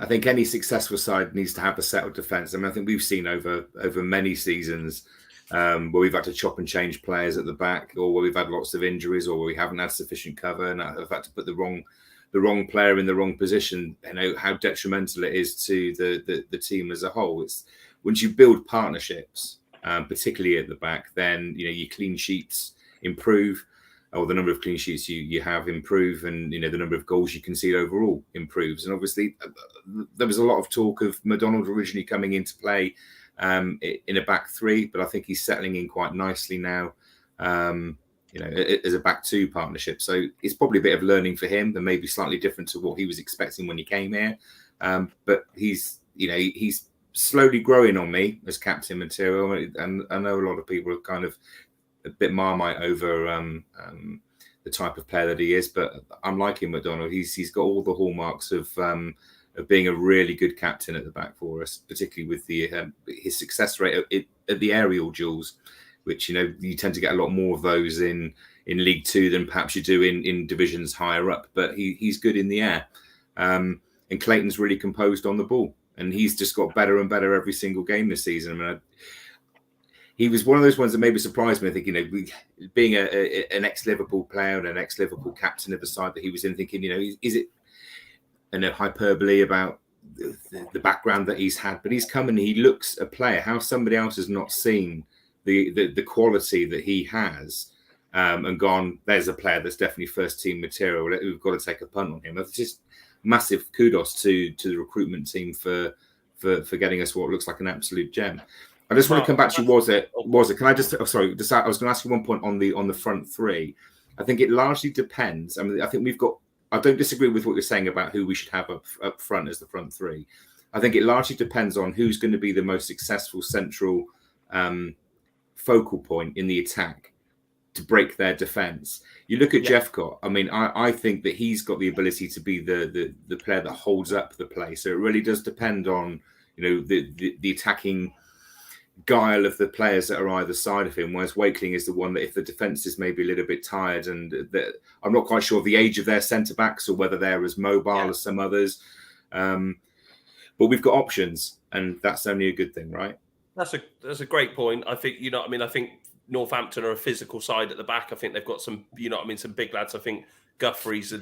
I think any successful side needs to have a settled defence. I mean, I think we've seen over many seasons where we've had to chop and change players at the back, or where we've had lots of injuries, or where we haven't had sufficient cover, and have had to put the wrong player in the wrong position. You know how detrimental it is to the team as a whole. It's once you build partnerships, particularly at the back, then your clean sheets improve, or the number of clean sheets you have improve, and the number of goals you concede overall improves. And obviously, there was a lot of talk of McDonald originally coming into play in a back three, but I think he's settling in quite nicely now. As a back two partnership. So it's probably a bit of learning for him, and maybe slightly different to what he was expecting when he came here. But he's slowly growing on me as captain material, and I know a lot of people are kind of a bit marmite over the type of player that he is, but I'm liking McDonald. He's got all the hallmarks of being a really good captain at the back for us, particularly with his success rate at the aerial duels, which you tend to get a lot more of those in League Two than perhaps you do in divisions higher up. But he's good in the air, and Clayton's really composed on the ball, and he's just got better and better every single game this season. I mean, he was one of those ones that maybe surprised me. I think being an ex-Liverpool player and an ex-Liverpool captain of the side that he was in, thinking is it hyperbole about the background that he's had, but he's come and he looks a player. How somebody else has not seen the quality that he has, and gone, there's a player that's definitely first team material. We've got to take a punt on him. It's just massive kudos to the recruitment team for getting us what looks like an absolute gem. I just want to come back to you. Was it? Can I just? Oh, sorry. I was going to ask you one point on the front three. I think it largely depends. I mean, I think we've got. I don't disagree with what you're saying about who we should have up front as the front three. I think it largely depends on who's going to be the most successful central focal point in the attack to break their defense. You look at Jeffcott. I mean, I think that he's got the ability to be the player that holds up the play. So it really does depend on the attacking guile of the players that are either side of him, whereas Wakeling is the one that if the defence is maybe a little bit tired, and I'm not quite sure of the age of their centre-backs or whether they're as mobile as some others, but we've got options, and that's only a good thing, right? That's a great point. I think I think Northampton are a physical side at the back. I think they've got some some big lads. I think Guthries,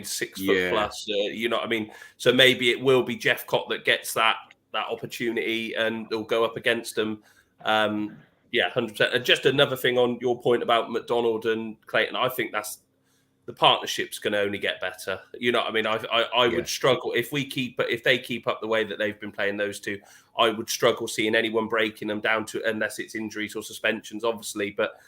6 foot plus. So maybe it will be Jeffcott that gets that opportunity, and they'll go up against them. 100%. And just another thing on your point about McDonald and Clayton, I think that's the partnership's going to only get better. I would struggle if they keep up the way that they've been playing, those two. I would struggle seeing anyone breaking them down to, unless it's injuries or suspensions, obviously. But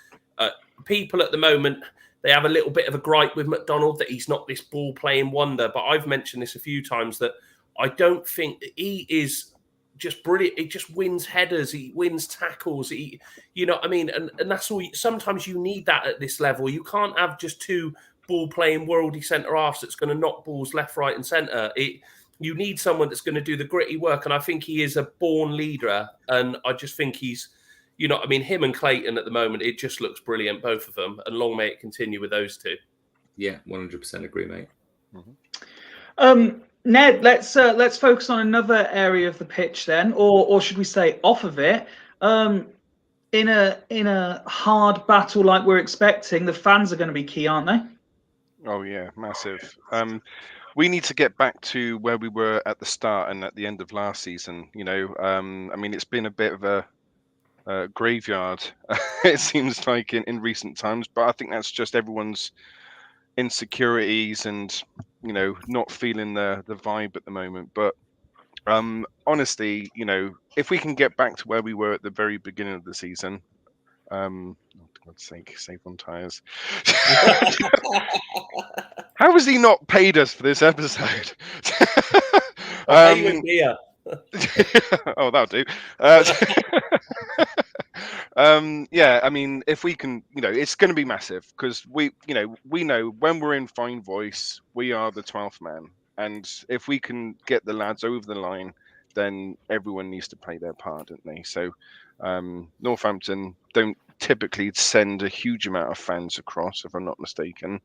people at the moment, they have a little bit of a gripe with McDonald that he's not this ball playing wonder. But I've mentioned this a few times that I don't think he is just brilliant. He just wins headers. He wins tackles. And that's all. Sometimes you need that at this level. You can't have just two ball-playing worldy centre-halves that's going to knock balls left, right and centre. You need someone that's going to do the gritty work, and I think he is a born leader, and I just think he's, him and Clayton at the moment, it just looks brilliant, both of them, and long may it continue with those two. Yeah, 100% agree, mate. Mm-hmm. Ned, let's focus on another area of the pitch then, or should we say off of it. In a hard battle like we're expecting, the fans are going to be key, aren't they? Oh yeah, massive. we need to get back to where we were at the start and at the end of last season. You know, I mean, it's been a bit of a graveyard, it seems like in recent times, but I think that's just everyone's insecurities and, you know, not feeling the vibe at the moment. But honestly, you know, if we can get back to where we were at the very beginning of the season, oh, for God's sake, save on tires. How has he not paid us for this episode? Beer. Oh, that'll do. Yeah, I mean, if we can, you know, it's going to be massive because we know when we're in fine voice, we are the 12th man, and if we can get the lads over the line, then everyone needs to play their part, don't they? So, Northampton don't typically send a huge amount of fans across, if I'm not mistaken.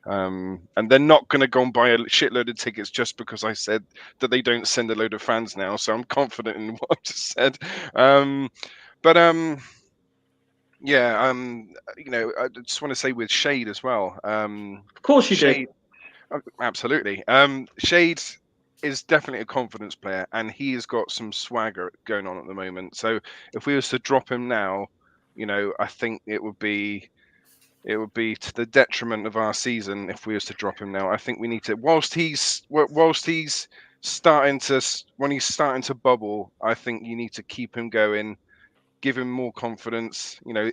And they're not going to go and buy a shitload of tickets just because I said that they don't send a load of fans now. So I'm confident in what I've just said. Yeah, you know, I just want to say with Shade as well. Of course you Shade, do. absolutely. Shade is definitely a confidence player, and he has got some swagger going on at the moment. So if we was to drop him now, you know, I think it would be to the detriment of our season if we was to drop him now. I think we need to, whilst he's starting to bubble, I think you need to keep him going, give him more confidence. You know,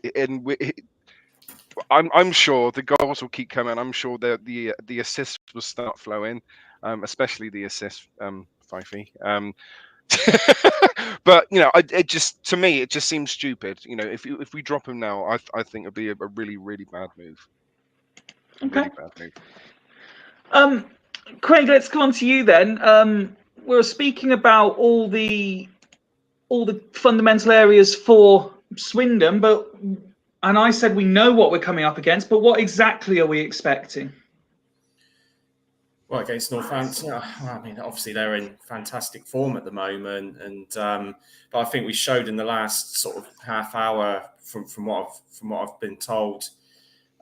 and I'm sure the goals will keep coming. I'm sure the assists will start flowing, especially the assist, Fifey. But you know, to me it just seems stupid. You know, if we drop him now, I think it'd be a really, really bad move. Okay. Really bad move. Craig, let's come on to you then. We're speaking about all the fundamental areas for Swindon, and I said we know what we're coming up against, but what exactly are we expecting? Well, against Northampton, I mean, obviously they're in fantastic form at the moment, and but I think we showed in the last sort of half hour, from what I've been told,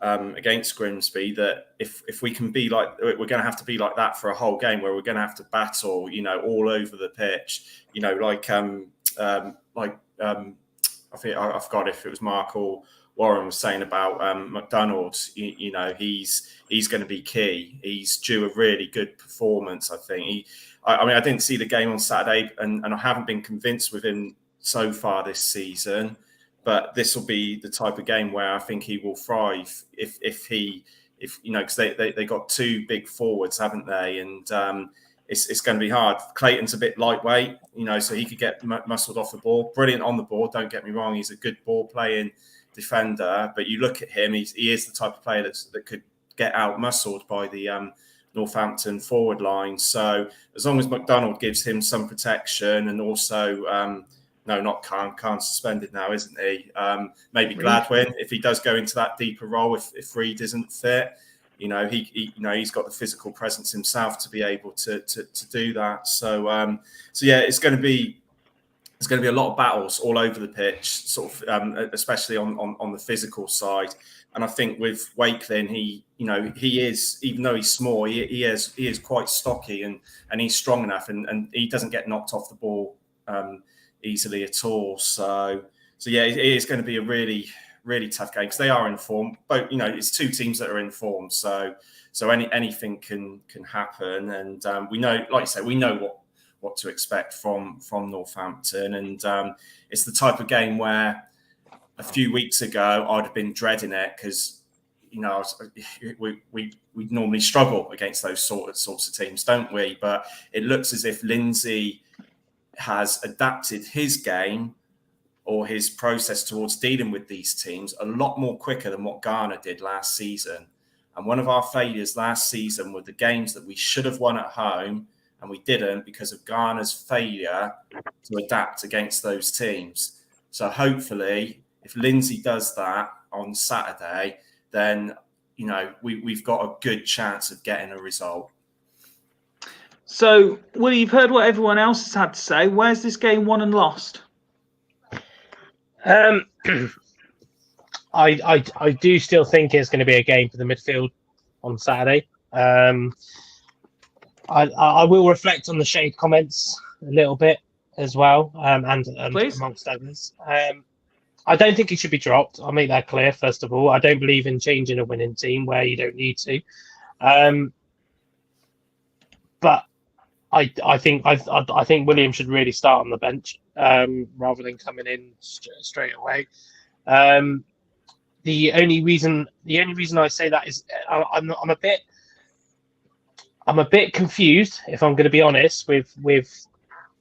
against Grimsby, that if we can be like, we're going to have to be like that for a whole game, where we're going to have to battle, you know, all over the pitch, you know, like I think I forgot if it was Mark or Warren was saying about McDonald. You know, he's going to be key. He's due a really good performance, I think. I mean, I didn't see the game on Saturday, and I haven't been convinced with him so far this season. But this will be the type of game where I think he will thrive if you know, because they got two big forwards, haven't they? And it's going to be hard. Clayton's a bit lightweight, you know, so he could get muscled off the ball. Brilliant on the ball, don't get me wrong. He's a good ball playing defender, but you look at him, he is the type of player that could get out muscled by the Northampton forward line. So as long as McDonald gives him some protection, and also no, not Khan's suspended now, isn't he? Maybe Gladwin, if he does go into that deeper role, if Reed isn't fit, you know, he's got the physical presence himself to be able to do that. So yeah, it's going to be a lot of battles all over the pitch, sort of, especially on the physical side. And I think with Wakelin, he is, even though he's small, he is quite stocky and he's strong enough, and he doesn't get knocked off the ball easily at all. So yeah, it is going to be a really, really tough game because they are in form. But you know, it's two teams that are in form, so anything can happen. And we know, like you say, we know what to expect from Northampton, and it's the type of game where a few weeks ago I'd have been dreading it, because you know we normally struggle against those sorts of teams, don't we? But it looks as if Lindsay has adapted his game or his process towards dealing with these teams a lot more quicker than what Garner did last season. And one of our failures last season were the games that we should have won at home, and we didn't because of Garner's failure to adapt against those teams. So hopefully, if Lindsay does that on Saturday, then you know we've got a good chance of getting a result. So, Will, you've heard what everyone else has had to say. Where's this game won and lost? I do still think it's going to be a game for the midfield on Saturday. I will reflect on the shade comments a little bit as well, and Please. amongst others. I don't think he should be dropped. I'll make that clear. First of all, I don't believe in changing a winning team where you don't need to. But I think William should really start on the bench rather than coming in straight away. The only reason I say that is I'm a bit confused, if I'm going to be honest, with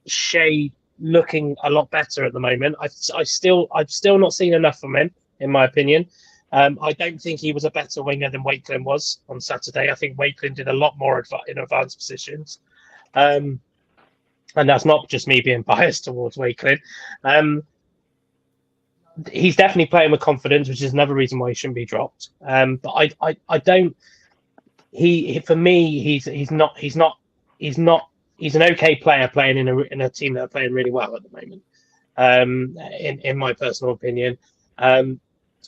Shea looking a lot better at the moment. I've still not seen enough from him, in my opinion. I don't think he was a better winger than Wakelin was on Saturday. I think Wakelin did a lot more in advanced positions. And that's not just me being biased towards Wakelin. He's definitely playing with confidence, which is another reason why he shouldn't be dropped. But I don't. For me, he's an okay player playing in a team that are playing really well at the moment. In my personal opinion,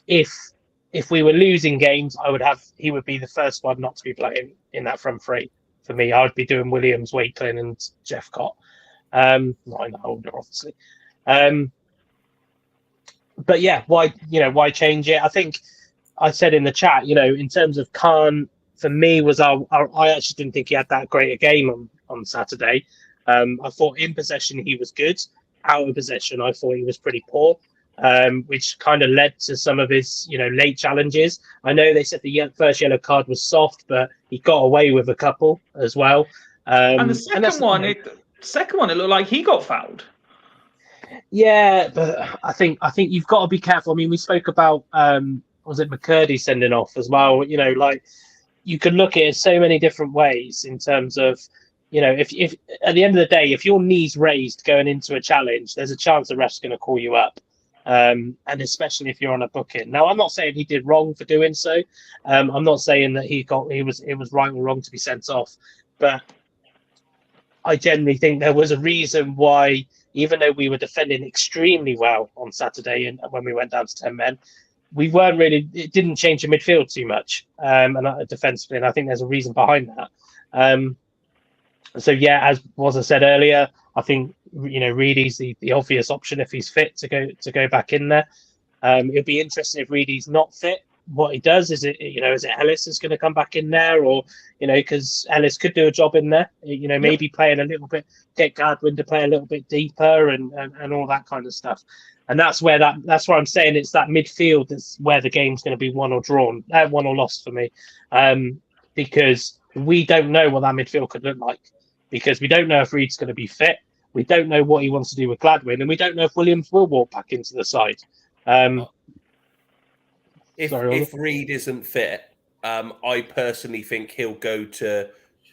if we were losing games, he would be the first one not to be playing in that front three. For me, I would be doing Williams, Wakelin, and Jeff Cott. Not in that order, obviously. But yeah, why change it? I think I said in the chat, in terms of Khan, for me I actually didn't think he had that great a game on Saturday. I thought in possession he was good. Out of possession, I thought he was pretty poor, which kind of led to some of his late challenges. I know they said the first yellow card was soft, but he got away with a couple as well. And the second one, it looked like he got fouled. Yeah, but I think you've got to be careful. I mean, we spoke about was it McCurdy sending off as well? You could look at it so many different ways in terms of, if at the end of the day, if your knee's raised going into a challenge, there's a chance the ref's going to call you up, and especially if you're on a booking. Now, I'm not saying he did wrong for doing so. I'm not saying that it was right or wrong to be sent off, but I generally think there was a reason why, even though we were defending extremely well on Saturday and when we went down to 10 men, we weren't really. It didn't change the midfield too much, and defensively, and I think there's a reason behind that. So yeah, as I said earlier, I think Reedy's the obvious option if he's fit to go back in there. It'd be interesting if Reedy's not fit. What he does is it Ellis is going to come back in there, or because Ellis could do a job in there. Maybe playing a little bit, get Gadwin to play a little bit deeper and all that kind of stuff. And that's where I'm saying it's that midfield that's where the game's going to be won or lost for me, because we don't know what that midfield could look like, because we don't know if Reed's going to be fit, we don't know what he wants to do with Gladwin, and we don't know if Williams will walk back into the side. If Reed isn't fit, I personally think he'll go to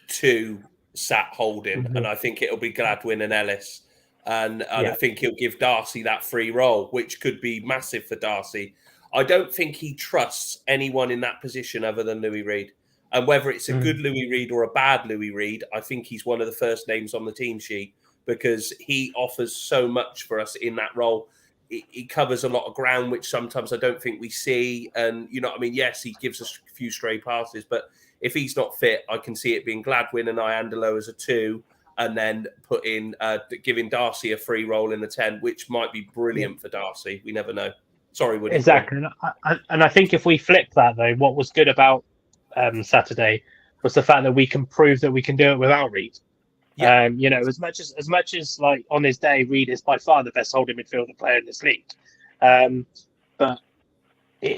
2 sat holding, and I think it'll be Gladwin and Ellis. And I think he'll give Darcy that free role, which could be massive for Darcy. I don't think he trusts anyone in that position other than Louis Reed. And whether it's a good Louis Reed or a bad Louis Reed, I think he's one of the first names on the team sheet, because he offers so much for us in that role. He covers a lot of ground, which sometimes I don't think we see. And, yes, he gives us a few stray passes, but if he's not fit, I can see it being Gladwin and Iandolo as a 2, and then giving Darcy a free role in the 10, which might be brilliant for Darcy. We never know. Sorry, Woody. Exactly. And I think if we flip that, though, what was good about Saturday was the fact that we can prove that we can do it without Reed. Yeah. As much as like on his day, Reed is by far the best holding midfielder player in this league. But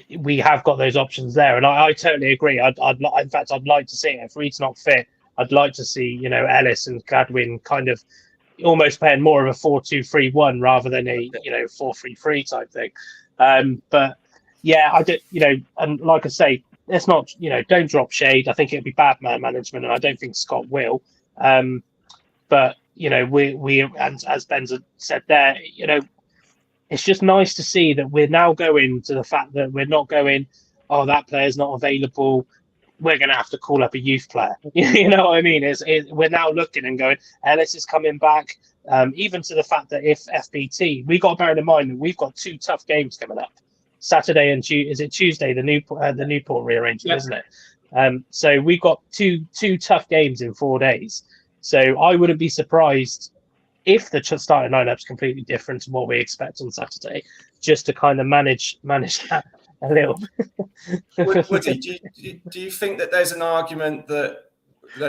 we have got those options there, and I totally agree. I'd like to see it. If Reed's not fit, I'd like to see Ellis and Gadwin kind of almost playing more of a 4-2-3-1 rather than a 4-3-3 type thing. But yeah, I did. And like I say, let's not don't drop shade. I think it'd be bad man management, and I don't think Scott will. But we and as Ben's said there, it's just nice to see that we're now going to the fact that we're not going, oh, that player's not available, we're going to have to call up a youth player. You know what I mean? We're now looking and going, Ellis is coming back. Even to the fact that if FBT, we got to bear in mind that we've got 2 tough games coming up. Saturday and Tuesday, the Newport rearrangement, isn't it? So we've got two tough games in 4 days. So I wouldn't be surprised if the starting lineup's completely different to what we expect on Saturday, just to kind of manage that a little. Woody, do you think that there's an argument that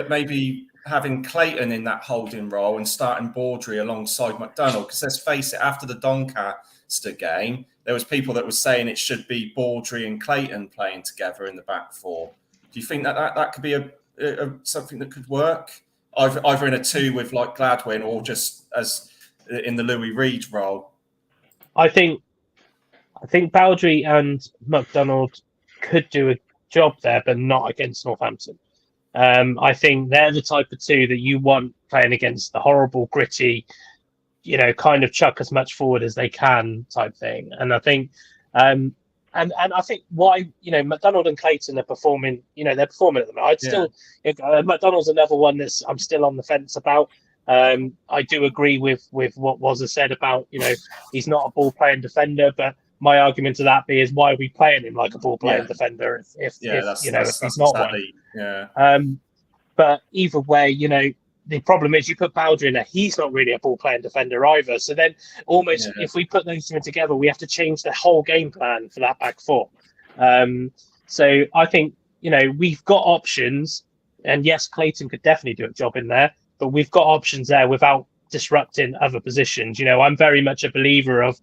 maybe having Clayton in that holding role and starting Baudry alongside McDonald? Because let's face it, after the Doncaster game, there was people that were saying it should be Baudry and Clayton playing together in the back four. Do you think that could be a something that could work? Either in a two with like Gladwin or just as in the Louis Reed role? I think Baldry and McDonald could do a job there, but not against Northampton. I think they're the type of two that you want playing against the horrible, gritty, kind of chuck as much forward as they can type thing. And I think, and I think why, McDonald and Clayton are performing, they're performing at the moment. McDonald's another one I'm still on the fence about. I do agree with what was said about, he's not a ball playing defender, but my argument to that is why are we playing him like a ball playing defender if he's not exactly one? Yeah. But either way, the problem is you put Bowdry in there, he's not really a ball playing defender either. So then almost if we put those two together, we have to change the whole game plan for that back four. So I think, we've got options, and yes, Clayton could definitely do a job in there, but we've got options there without disrupting other positions. I'm very much a believer of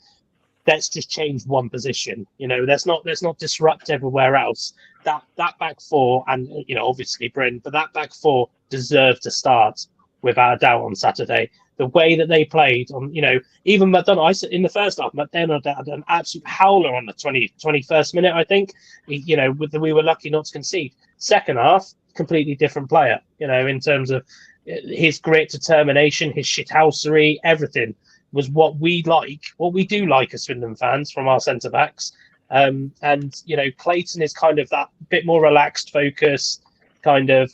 let's just change one position. Let's not disrupt everywhere else. That back four, and obviously Bryn, but that back four deserved to start without a doubt on Saturday. The way that they played on, even McDonald, I said in the first half, McDonald had an absolute howler on the 21st minute, I think. We were lucky not to concede. Second half, completely different player, in terms of his great determination, his shithousery, everything was what we do like as Swindon fans from our centre backs. And Clayton is kind of that bit more relaxed, focused, kind of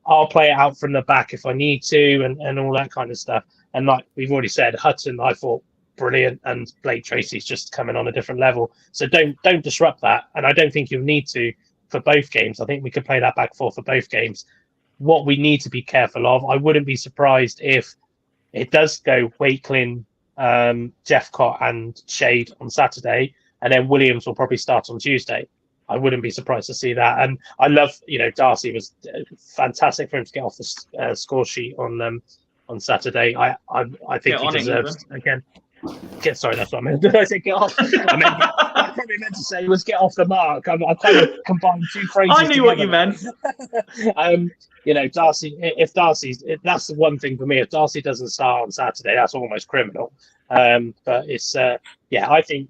I'll play it out from the back if I need to, and all that kind of stuff. And like we've already said, Hutton, I thought brilliant, and Blake Tracy's just coming on a different level. So don't disrupt that. And I don't think you'll need to for both games. I think we could play that back four for both games. What we need to be careful of, I wouldn't be surprised if it does go Wakeling, Jeffcott and Shade on Saturday, and then Williams will probably start on Tuesday. I wouldn't be surprised to see that. And I love, Darcy was fantastic for him to get off the score sheet on Saturday. I think he deserves again. Sorry, that's what I meant. Did I say get off? I probably meant to say was get off the mark. I kind of combined two phrases. I knew what you meant. Darcy. That's the one thing for me. If Darcy doesn't start on Saturday, that's almost criminal. But it's I think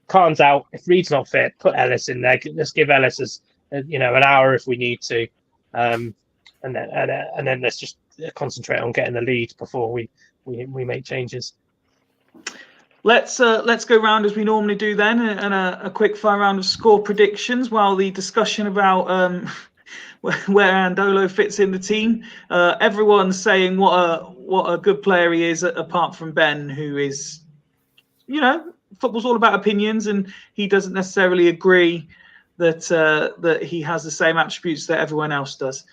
Khan's out. If Reed's not fit, put Ellis in there. Let's give Ellis an hour if we need to, and then let's just concentrate on getting the lead before we make changes. Let's go round as we normally do then, and a quick fire round of score predictions while the discussion about where Andolo fits in the team. Everyone's saying what a good player he is, apart from Ben, who is, football's all about opinions, and he doesn't necessarily agree that he has the same attributes that everyone else does.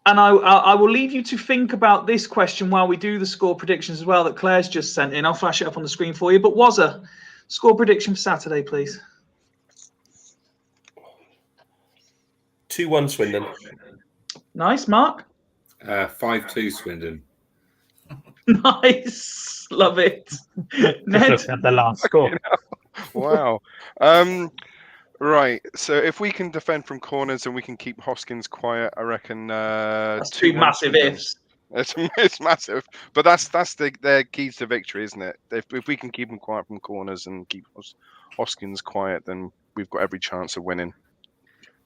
And I will leave you to think about this question while we do the score predictions as well that Claire's just sent in. I'll flash it up on the screen for you. But Wazza, score prediction for Saturday, please. 2-1 Swindon. Nice, Mark. 5-2 Swindon. Nice, love it. Ned, at the last score. Wow. Right, so if we can defend from corners and we can keep Hoskins quiet, I reckon. That's two massive ifs. It's massive, but that's their keys to victory, isn't it? If we can keep them quiet from corners and keep Hoskins quiet, then we've got every chance of winning.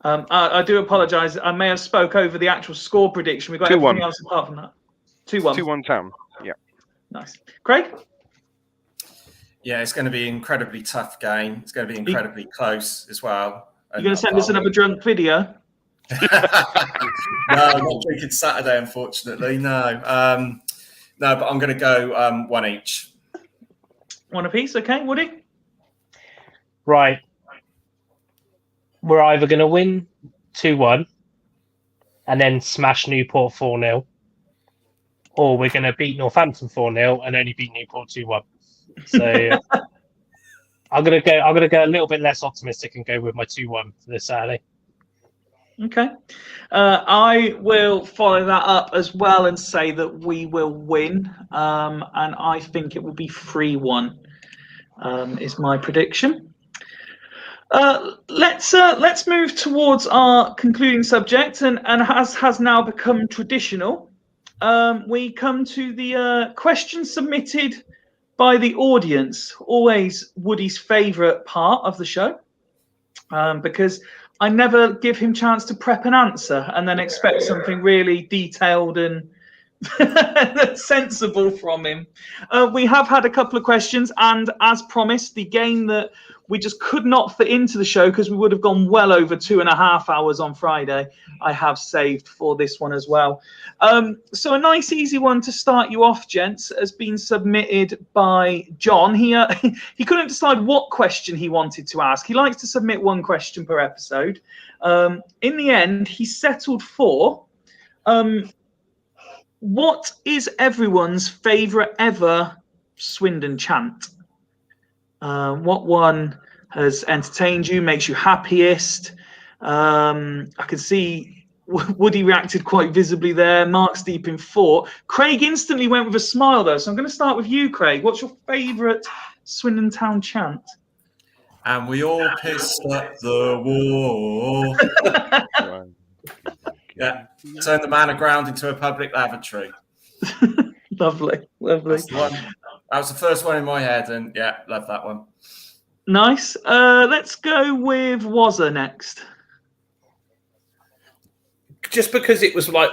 I do apologise. I may have spoke over the actual score prediction. We've got 2-1. everything else apart from that. 2-1. 2-1 Tam. Yeah. Nice. Craig? Yeah, it's going to be an incredibly tough game. It's going to be incredibly close as well. You're going to send us another drunk video? No, I'm not drinking Saturday, unfortunately. No, but I'm going to go one each. One apiece, okay, Woody? Right. We're either going to win 2-1 and then smash Newport 4-0, or we're going to beat Northampton 4-0 and only beat Newport 2-1. So I'm gonna go a little bit less optimistic and go with my 2-1 for this Saturday. Okay. I will follow that up as well and say that we will win. And I think it will be 3-1 is my prediction. Let's move towards our concluding subject, and as has now become traditional, we come to the questions submitted by the audience. Always Woody's favourite part of the show, because I never give him chance to prep an answer and then expect something really detailed and sensible from him. We have had a couple of questions, and as promised, the game that we just could not fit into the show because we would have gone well over 2.5 hours on Friday, I have saved for this one as well. So a nice easy one to start you off, gents, has been submitted by John. He couldn't decide what question he wanted to ask. He likes to submit one question per episode. In the end, he settled for what is everyone's favourite ever Swindon chant? What one has entertained you, makes you happiest? I can see Woody reacted quite visibly there. Mark's deep in thought. Craig instantly went with a smile, though. So I'm going to start with you, Craig. What's your favourite Swindon Town chant? And we all pissed up the wall. Yeah, turn the man aground into a public lavatory. Lovely, lovely. That's the one. That was the first one in my head, and yeah, love that one. Nice. Let's go with Wazza next. Just because it was like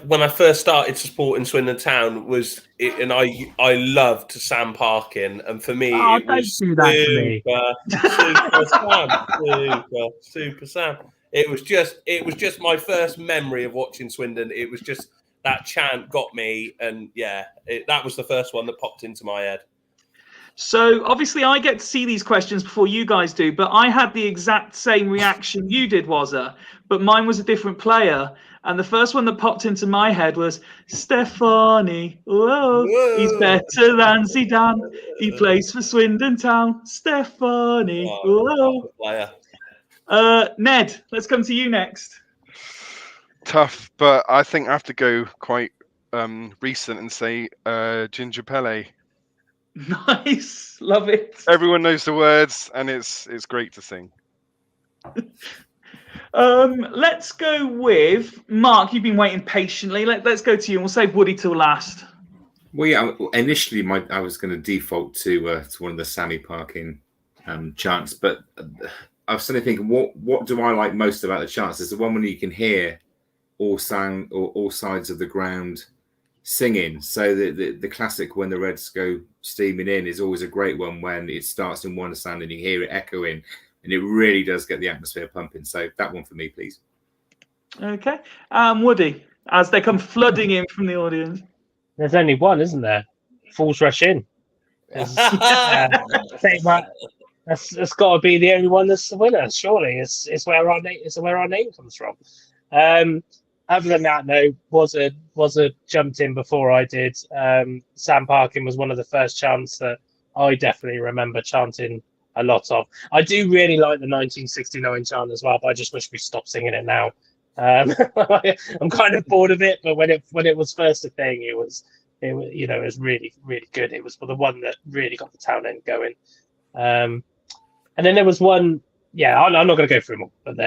when I first started supporting Swindon Town was it, and I loved Sam Parkin, and for me it was super Sam. It was just my first memory of watching Swindon. It was just that chant got me, and yeah, that was the first one that popped into my head. So obviously I get to see these questions before you guys do, but I had the exact same reaction you did, Wazza, but mine was a different player. And the first one that popped into my head was Stefani. Whoa, he's better than Zidane. He plays for Swindon Town. Stefani. Whoa. Ned, let's come to you next. Tough, but I think I have to go quite recent and say Ginger Pele. Nice, love it. Everyone knows the words, and it's great to sing. Let's go with Mark. You've been waiting patiently. Let's go to you, and we'll save Woody till last. Well, yeah. Initially, I was going to default to one of the Sammy Parkin chants, but I was suddenly thinking, what do I like most about the chants? There's the one when you can hear all sides of the ground singing. So the classic when the Reds go steaming in is always a great one when it starts in one sound and you hear it echoing, and it really does get the atmosphere pumping. So that one for me, please. Okay. Woody, as they come flooding in from the audience. There's only one, isn't there? Fools Rush In. That's got to be the only one that's the winner. Surely, it's where our name comes from. Other than that, no. Was a jumped in before I did. Sam Parkin was one of the first chants that I definitely remember chanting a lot of. I do really like the 1969 chant as well, but I just wish we stopped singing it now. I'm kind of bored of it, but when it was first a thing, it was really, really good. It was the one that really got the town end going. And then there was one. Yeah, I'm not going to go through them all, but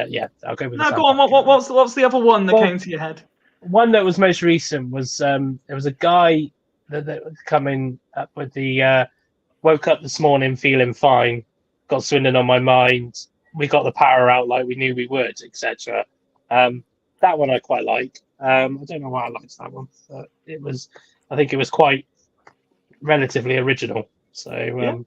I'll go with. No, go on. What's the other one that came to your head? One that was most recent was there was a guy that was coming up with the woke up this morning feeling fine, got Swindon on my mind. We got the power out like we knew we would, etc. That one I quite like. I don't know why I liked that one, but I think it was quite relatively original. So.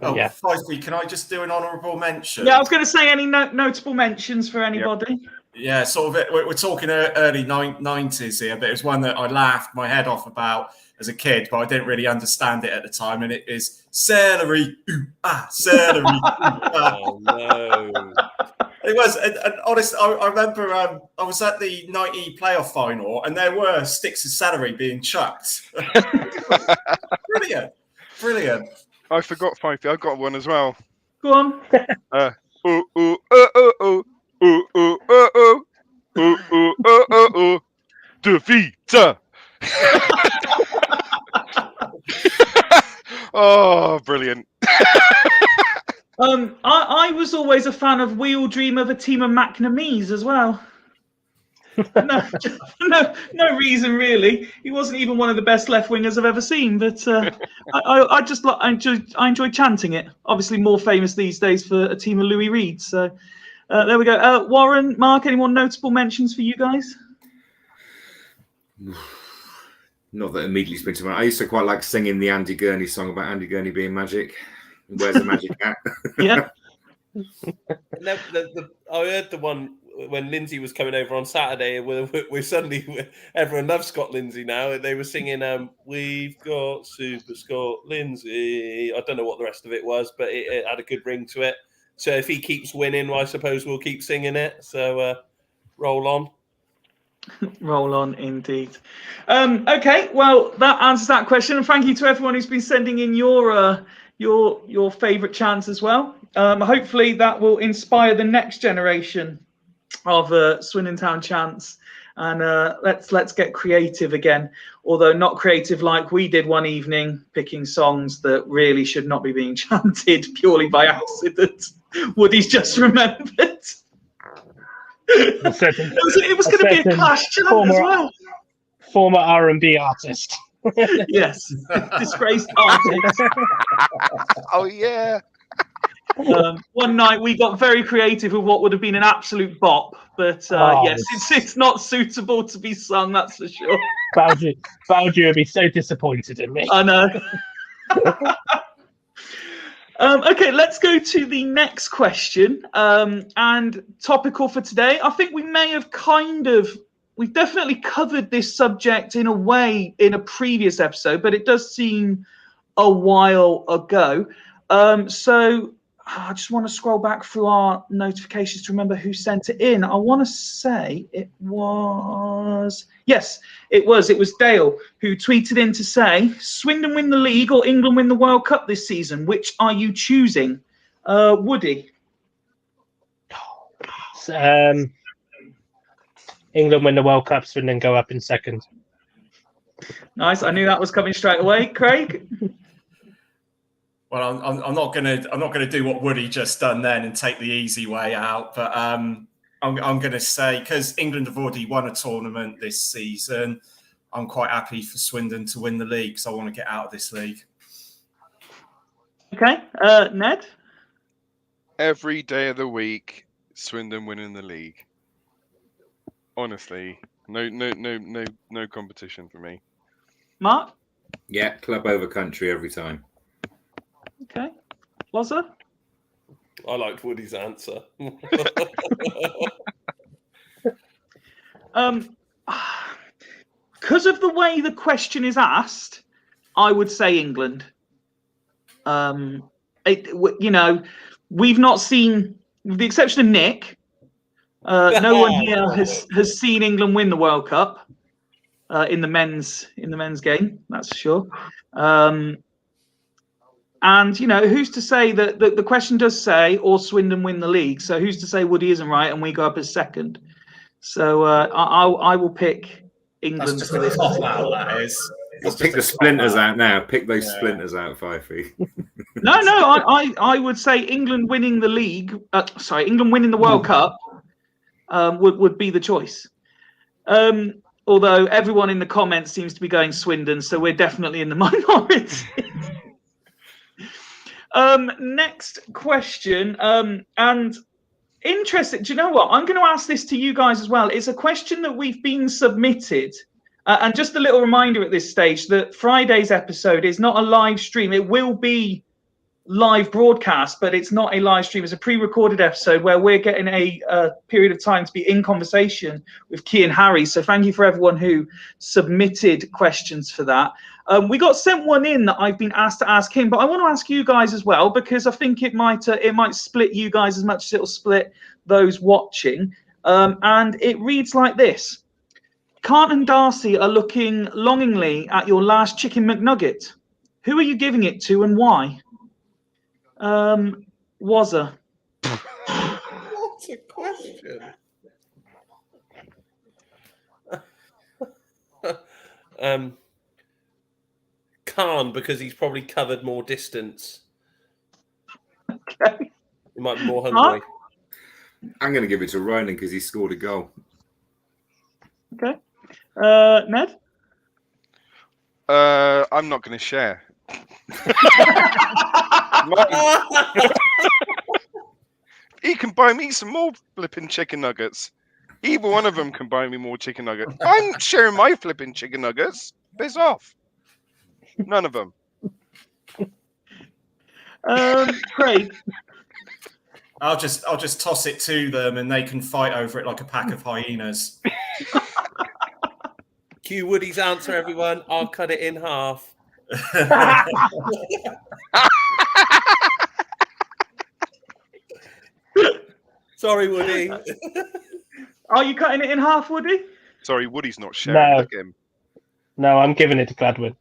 Feisty, can I just do an honourable mention? Yeah, I was going to say any notable mentions for anybody. Yep. Yeah, sort of. We're talking early 90s here, but it was one that I laughed my head off about as a kid, but I didn't really understand it at the time. And it is celery, celery. Oh, no. It It was, and honestly, I remember I was at the 90 playoff final, and there were sticks of celery being chucked. Brilliant. I forgot, Fifey. I got one as well. Go on. Ooh, ooh, ooh, ooh, ooh, ooh, ooh, ooh, ooh, ooh, defeater. Oh, brilliant. I was always a fan of Wheel Dream of a Team of McNamees as well. No reason really. He wasn't even one of the best left wingers I've ever seen, but I enjoy chanting it. Obviously, more famous these days for a team of Louis Reed. So there we go. Warren, Mark, any more notable mentions for you guys? Not that immediately springs to mind. I used to quite like singing the Andy Gurney song about Andy Gurney being magic. Where's the magic hat? Yeah. I heard the one when Lindsay was coming over on Saturday. We're suddenly everyone loves Scott Lindsay now. They were singing "We've Got Super Scott Lindsay." I don't know what the rest of it was, but it had a good ring to it. So if he keeps winning, well, I suppose we'll keep singing it. So roll on. Roll on, indeed. Okay, well, that answers that question, and thank you to everyone who's been sending in your favourite chants as well. Hopefully, that will inspire the next generation of Swindon Town chants, and let's get creative again. Although not creative like we did one evening, picking songs that really should not be being chanted purely by accident. Woody's just remembered. It was going to be a clash chant as well. Former R&B artist. Yes, disgraced artist. Oh yeah. One night we got very creative with what would have been an absolute bop, but yes, it's not suitable to be sung. That's for sure. Bowdry would be so disappointed in me. I know. Okay, let's go to the next question. And topical for today. I think we may have we've definitely covered this subject in a way in a previous episode, but it does seem a while ago. So I just want to scroll back through our notifications to remember who sent it in. I want to say it was Dale who tweeted in to say, Swindon win the league or England win the World Cup this season? Which are you choosing? Woody? England win the World Cup, Swindon go up in second. Nice. I knew that was coming straight away. Craig? Well, I'm not gonna do what Woody just done then and take the easy way out, but I'm gonna say, because England have already won a tournament this season, I'm quite happy for Swindon to win the league because I want to get out of this league. Okay, Ned. Every day of the week, Swindon winning the league. Honestly, no competition for me. Mark. Yeah, club over country every time. Okay. Wazza? I liked Woody's answer. Because of the way the question is asked, I would say England. We've not seen, with the exception of Nick, no one here has seen England win the World Cup in the men's game. That's for sure. And, who's to say that the question does say, or Swindon win the league. So who's to say Woody isn't right and we go up as second? So I will pick England. That's just a cop-out, that is. Pick the splinters out now. Pick those splinters out, Fifey. No, I would say England winning the league. England winning the World Cup would be the choice. Although everyone in the comments seems to be going Swindon, so we're definitely in the minority. Next question, and interesting. Do you know what? I'm going to ask this to you guys as well. It's a question that we've been submitted, and just a little reminder at this stage that Friday's episode is not a live stream. It will be live broadcast, but it's not a live stream. It's a pre-recorded episode where we're getting a period of time to be in conversation with Key and Harry. So thank you for everyone who submitted questions for that. We got sent one in that I've been asked to ask him, but I want to ask you guys as well, because I think it might split you guys as much as it'll split those watching. And it reads like this. Chant and Darcy are looking longingly at your last chicken McNugget. Who are you giving it to and why? Wazza. What a question. Khan, because he's probably covered more distance. Okay. He might be more hungry. I'm going to give it to Ronan because he scored a goal. Okay. Ned? I'm not going to share. He can buy me some more flipping chicken nuggets. Either one of them can buy me more chicken nuggets. I'm not sharing my flipping chicken nuggets. Piss off. None of them. Craig? I'll just toss it to them and they can fight over it like a pack of hyenas. Cue Woody's answer, everyone. I'll cut it in half. Sorry, Woody. Are you cutting it in half, Woody? Sorry, Woody's not sharing. No. Look at him. No, I'm giving it to Gladwin.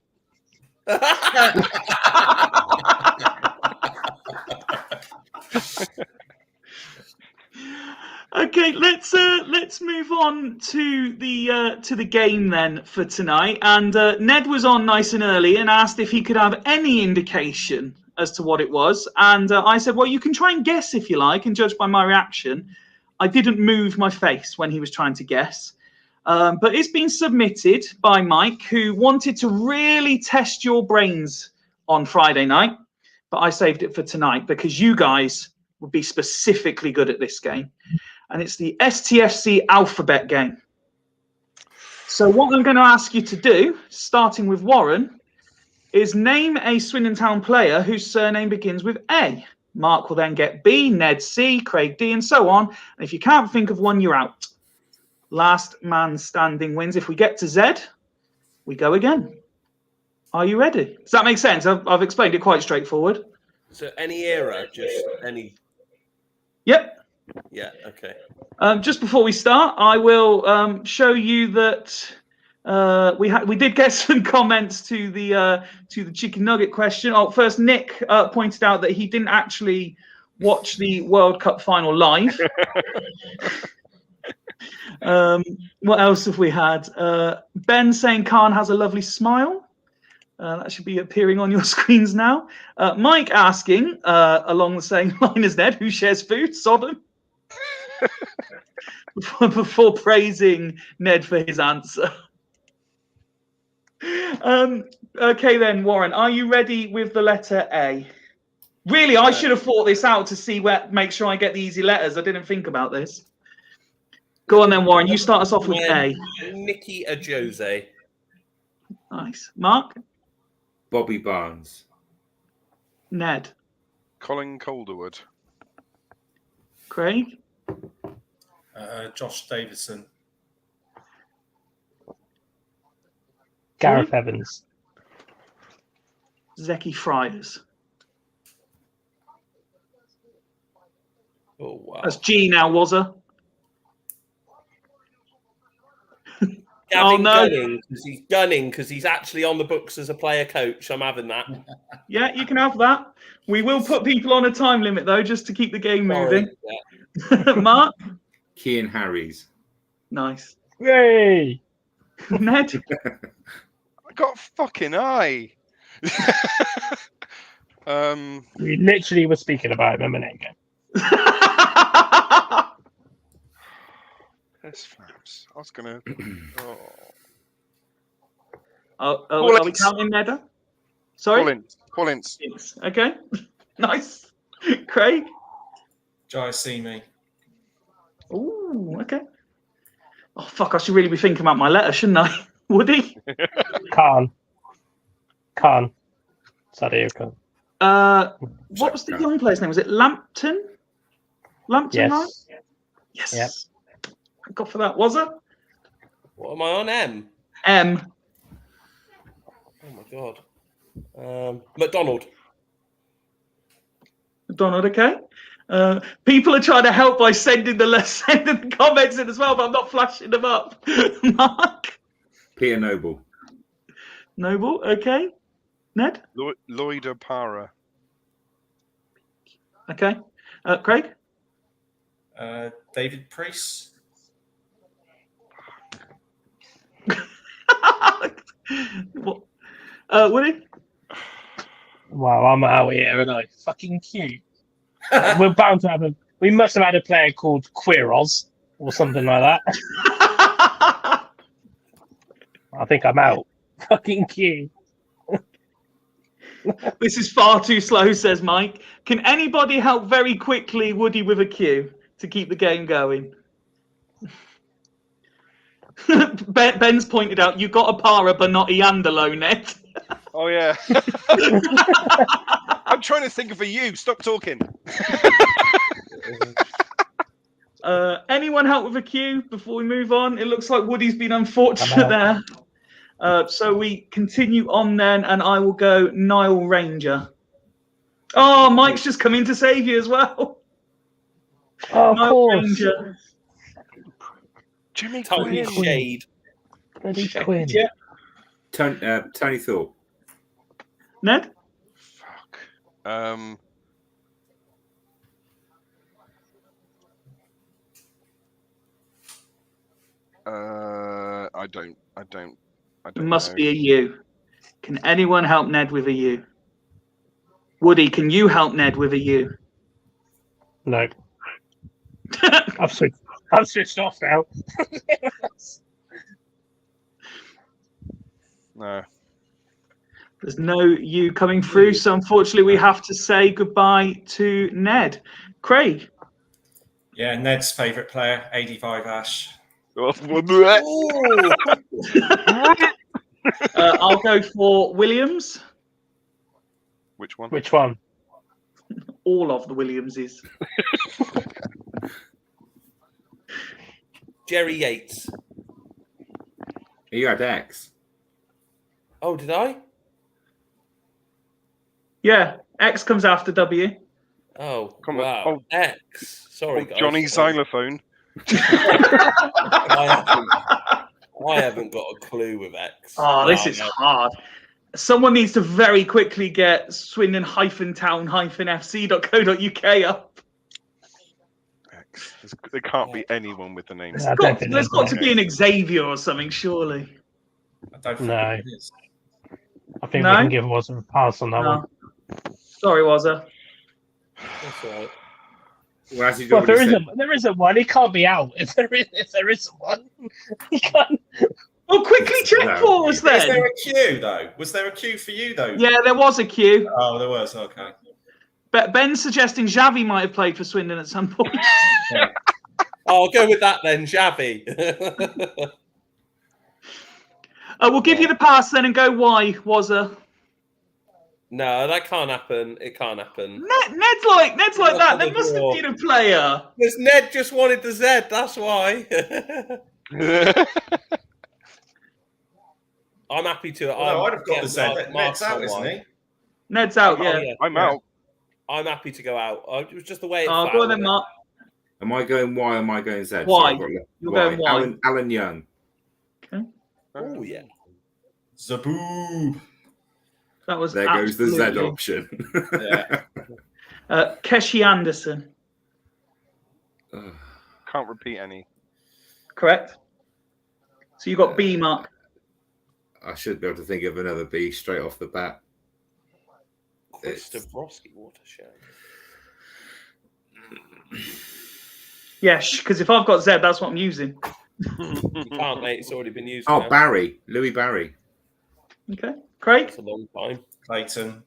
Okay, let's move on to the game then for tonight. And Ned was on nice and early and asked if he could have any indication as to what it was. And I said, well, you can try and guess if you like, and judge by my reaction. I didn't move my face when he was trying to guess. But it's been submitted by Mike, who wanted to really test your brains on Friday night. But I saved it for tonight because you guys would be specifically good at this game. And it's the Stfc alphabet game. So what I'm going to ask you to do, starting with Warren, is name a Swindon Town player whose surname begins with A. Mark will then get B, Ned C, Craig D, and so on. And if you can't think of one, you're out. Last man standing wins. If we get to Z, we go again. Are you ready? Does that make sense? I've explained it quite straightforward. So any era, just any. Yep. Yeah. Okay. Just before we start, I will show you that we did get some comments to the chicken nugget question. Oh, first Nick pointed out that he didn't actually watch the World Cup final live. What else have we had? Ben saying Khan has a lovely smile. That should be appearing on your screens now. Mike asking, along the same line as Ned, who shares food? Sodom. Before praising Ned for his answer. Okay then, Warren, are you ready with the letter A? Really, I should have thought this out to make sure I get the easy letters. I didn't think about this. Go on then, Warren. You start us off with A. Nicky Ajose. Nice. Mark? Bobby Barnes. Ned? Colin Calderwood. Craig? Josh Davidson. Gareth Evans. Zeki Friars. Oh wow. That's G now, was her? Gavin gunning because he's actually on the books as a player coach. I'm having that. Yeah, you can have that. We will put people on a time limit though, just to keep the game moving. Yeah. Mark? Kean Harries. Nice. Yay! Ned? I got a fucking eye. We literally were speaking about him a minute ago. That's flaps. I was gonna. Are we counting Ned? Sorry? Collins. Okay. Nice. Craig? Jai Simi. Ooh, okay. Oh, fuck, I should really be thinking about my letter, shouldn't I? Woody? Khan. Sadio Khan. What was the young player's name? Was it Lampton? Lampton, right? Yes. Yes. Thank God for that. Was it? What am I on? M. M. Oh my God. McDonald. Donald, okay. People are trying to help by sending the comments in as well, but I'm not flashing them up. Mark? Peter Noble. Noble, okay. Ned? Lloyd O'Para. Okay. Craig? David Priest. What? Woody? Wow, I'm out here, and I fucking cute. We're bound to have a. We must have had a player called Quiros or something like that. I think I'm out. Fucking cute. This is far too slow, says Mike. Can anybody help very quickly Woody with a Q to keep the game going? Ben's pointed out you got a para but not Iandolo, Ned. Oh yeah. I'm trying to think of a you. Stop talking. Anyone help with a Q before we move on? It looks like Woody's been unfortunate there. So we continue on then, and I will go Nile Ranger. Oh, Mike's just come in to save you as well. Oh, of Nile course. Ranger. Jimmy Tony Quinn. Shade. Bloody Quinn. Yeah. Tony Thorpe. Ned? Fuck. I don't It must know. be a U. Can anyone help Ned with a U? Woody, can you help Ned with a U? No. I've switched off now. No. There's no U coming through, so unfortunately we have to say goodbye to Ned. Craig? Yeah, Ned's favourite player, 85 Ash. I'll go for Williams. Which one? Which one? All of the Williamses. Jerry Yates. You had X. Oh, did I? Yeah, X comes after W. Oh, Come on. wow. Oh. X. Sorry, guys. Johnny Xylophone. I haven't got a clue with X. Oh, this is hard. Someone needs to very quickly get Swindon-town-fc.co.uk up. There can't be anyone with the name. There's got to be an Xavier or something, surely. I don't think No. it is. I think No? we can give Wazza a pass on that No. one. Sorry, Wazza. That's all right. Well, as you Well, already said, there isn't one. He can't be out. If there isn't one, he can't. Well, quickly check No. for us Is there then. a queue, though? Was there a queue for you, though? Yeah, there was a queue. Oh, there was. Okay. But Ben's suggesting Xavi might have played for Swindon at some point. I'll go with that then, Xavi. We'll give you the pass then and go Y, Wazza. No, that can't happen. It can't happen. Ned's like that. There must have been a player. Because Ned just wanted the Z, that's why. I'm happy to. Well, I'd have got the Z. Ned's out, isn't he? Ned's out, yeah. I'm out. I'm happy to go out. It was just the way it Oh, felt. go on then, Mark. am I going Y or am I going Z? Y. I've got You're going Y. Alan Young. Oh, yeah. Zaboob. That was There goes the Z absolutely- option. Yeah. Keshi Anderson, Can't repeat any. correct? So you got B, Mark. I should be able to think of another B straight off the bat. Christopherowski, what a shame. Yes, because if I've got Z, that's what I'm using. You can't, mate. It's already been used. Oh, now. Barry. Louis Barry. Okay, Craig. That's a long time. Clayton.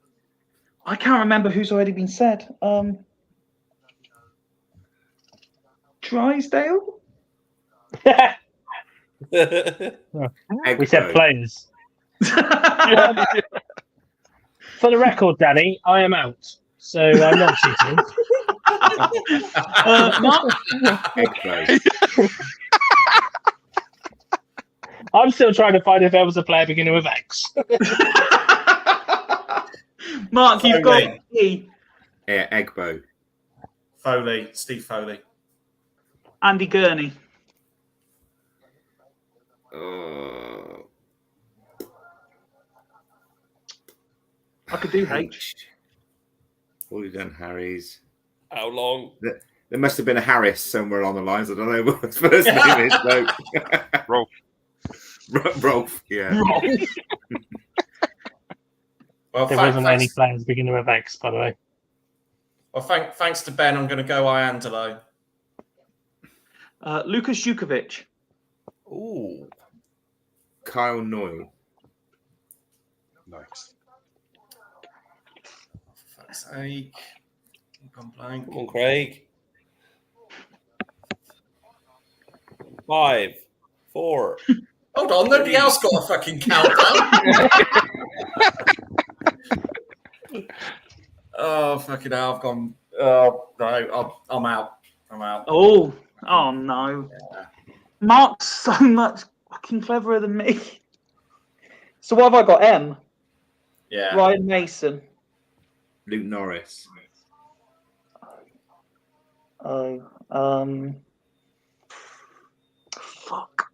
I can't remember who's already been said. Drysdale. We said players. For the record, Danny, I am out, so I'm not cheating. Mark? Egbo. I'm still trying to find if there was a player beginning with X. Mark, you've got E. Yeah, Egbo. Foley, Steve Foley. Andy Gurney. I could do H. Already done Harry's. How long? There must have been a Harris somewhere along the lines. I don't know what his first name is. Though. Rolf. Rolf, yeah. Well, There wasn't any players beginning with X, by the way. Well, thanks to Ben, I'm going to go Iandolo. Lucas Jukovic. Ooh. Kyle Noyle. Nice. For fuck's sake. Gone blank. Come on, Craig. 5, 4. Hold on, nobody else got a fucking countdown. Oh, fucking hell, I've gone. Oh, no, I'm out. I'm out. Oh no. Yeah. Mark's so much fucking cleverer than me. So what have I got? M. Yeah. Ryan Mason. Luke Norris. Fuck.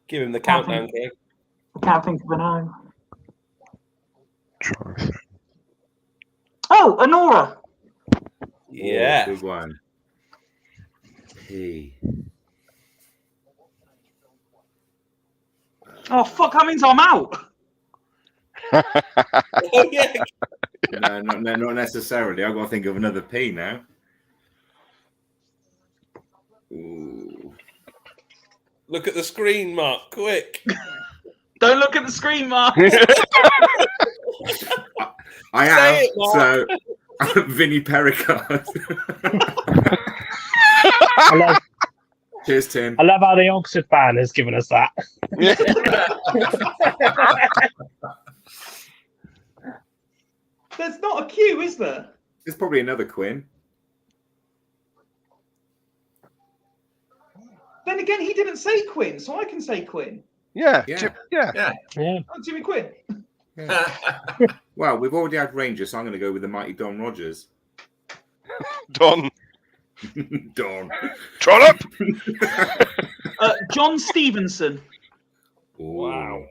Give him the countdown, Craig. I can't think of an O. Oh, Honora. Yeah. Oh, good one. Hey. Oh fuck! That means I'm out. Oh, yeah. No, not necessarily. I've got to think of another P now. Ooh. Look at the screen, Mark. Quick. Don't look at the screen, Mark. I Say have. it, Mark. So, Vinny Pericard. Cheers, Tim. I love how the Oxford fan has given us that. There's not a Q, is there? There's probably another Quinn. Then again, he didn't say Quinn, so I can say Quinn. Yeah. Yeah. Yeah. Yeah. Oh, Jimmy Quinn. Well, we've already had Rangers, so I'm going to go with the mighty Don Rogers. Don. Don. Trollop. John Stevenson. Wow.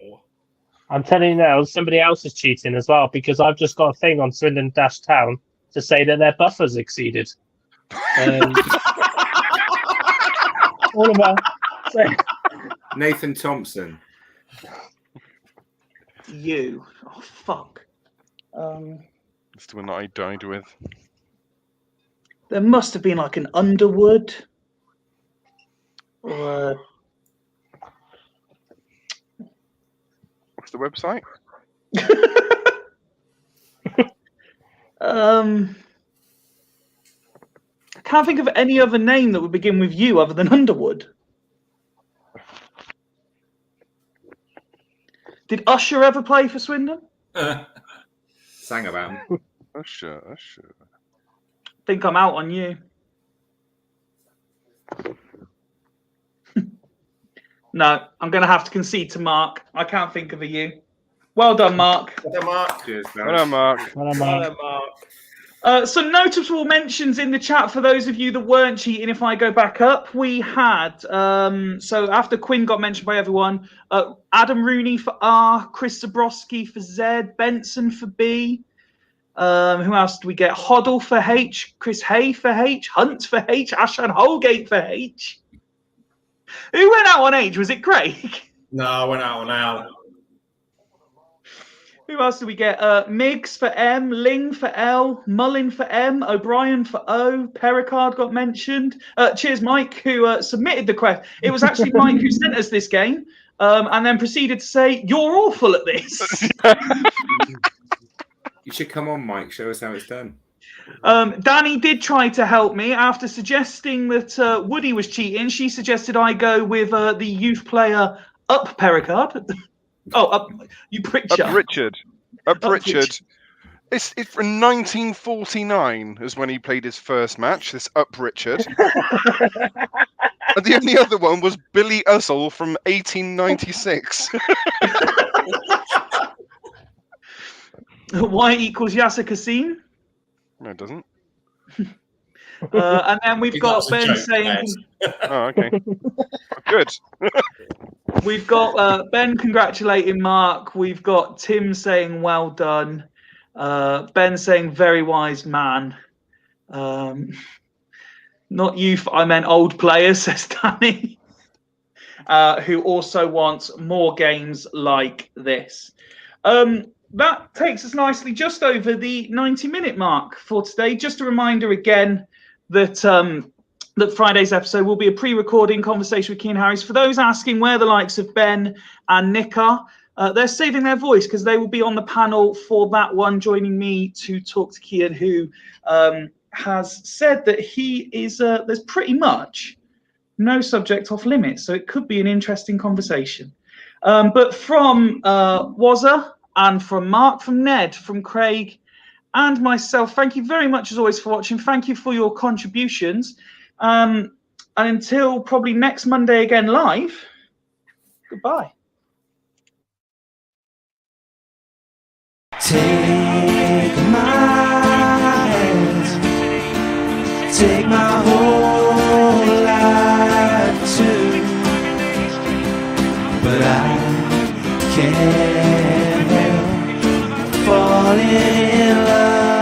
I'm telling you now, somebody else is cheating as well because I've just got a thing on Swindon Town to say that their buffers exceeded. All about. So, Nathan Thompson. You. Oh fuck. That's the one that I died with. There must have been like an Underwood. Or What's the website? I can't think of any other name that would begin with U other than Underwood. Did Usher ever play for Swindon? Sang about him. Usher. Think I'm out on you. No, I'm going to have to concede to Mark. I can't think of a U. Well done, Mark. Well done, Mark. Cheers, Well done, Mark. well, Mark. Some notable mentions in the chat for those of you that weren't cheating. If I go back up, we had, so after Quinn got mentioned by everyone, Adam Rooney for R, Chris Zabrowski for Z, Benson for B. Who else did we get? Hoddle for H, Chris Hay for H, Hunt for H, Ashan Holgate for H. Who went out on H? Was it Craig? No, I went out on Al. Who else did we get? Miggs for M, Ling for L, Mullin for M, O'Brien for O, Pericard got mentioned. Cheers, Mike, who submitted the question. It was actually Mike who sent us this game and then proceeded to say, "You're awful at this." You should come on, Mike. Show us how it's done. Danny did try to help me after suggesting that Woody was cheating. She suggested I go with the youth player Up Pericard. Oh, Up, you prick Up shot. Richard. Up Richard. It's from 1949 is when he played his first match. This Up Richard. And the only other one was Billy Uzzle from 1896. Y equals Yasser Kassim. No, it doesn't. And then we've got That was a Ben joke, saying, Oh, okay. Good. we've got Ben congratulating Mark. We've got Tim saying, well done. Ben saying, very wise man. Not youth, I meant old players, says Danny, who also wants more games like this. That takes us nicely just over the 90-minute mark for today. Just a reminder again that that Friday's episode will be a pre-recording conversation with Keane Harris. For those asking where the likes of Ben and Nick are, they're saving their voice because they will be on the panel for that one, joining me to talk to Keane, who has said that he is there's pretty much no subject off limits, so it could be an interesting conversation. But from Wazza and from Mark, from Ned, from Craig, and myself, thank you very much as always for watching. Thank you for your contributions. And until probably next Monday again live, goodbye. Take my hand, take my whole life too, but I can't help falling in love.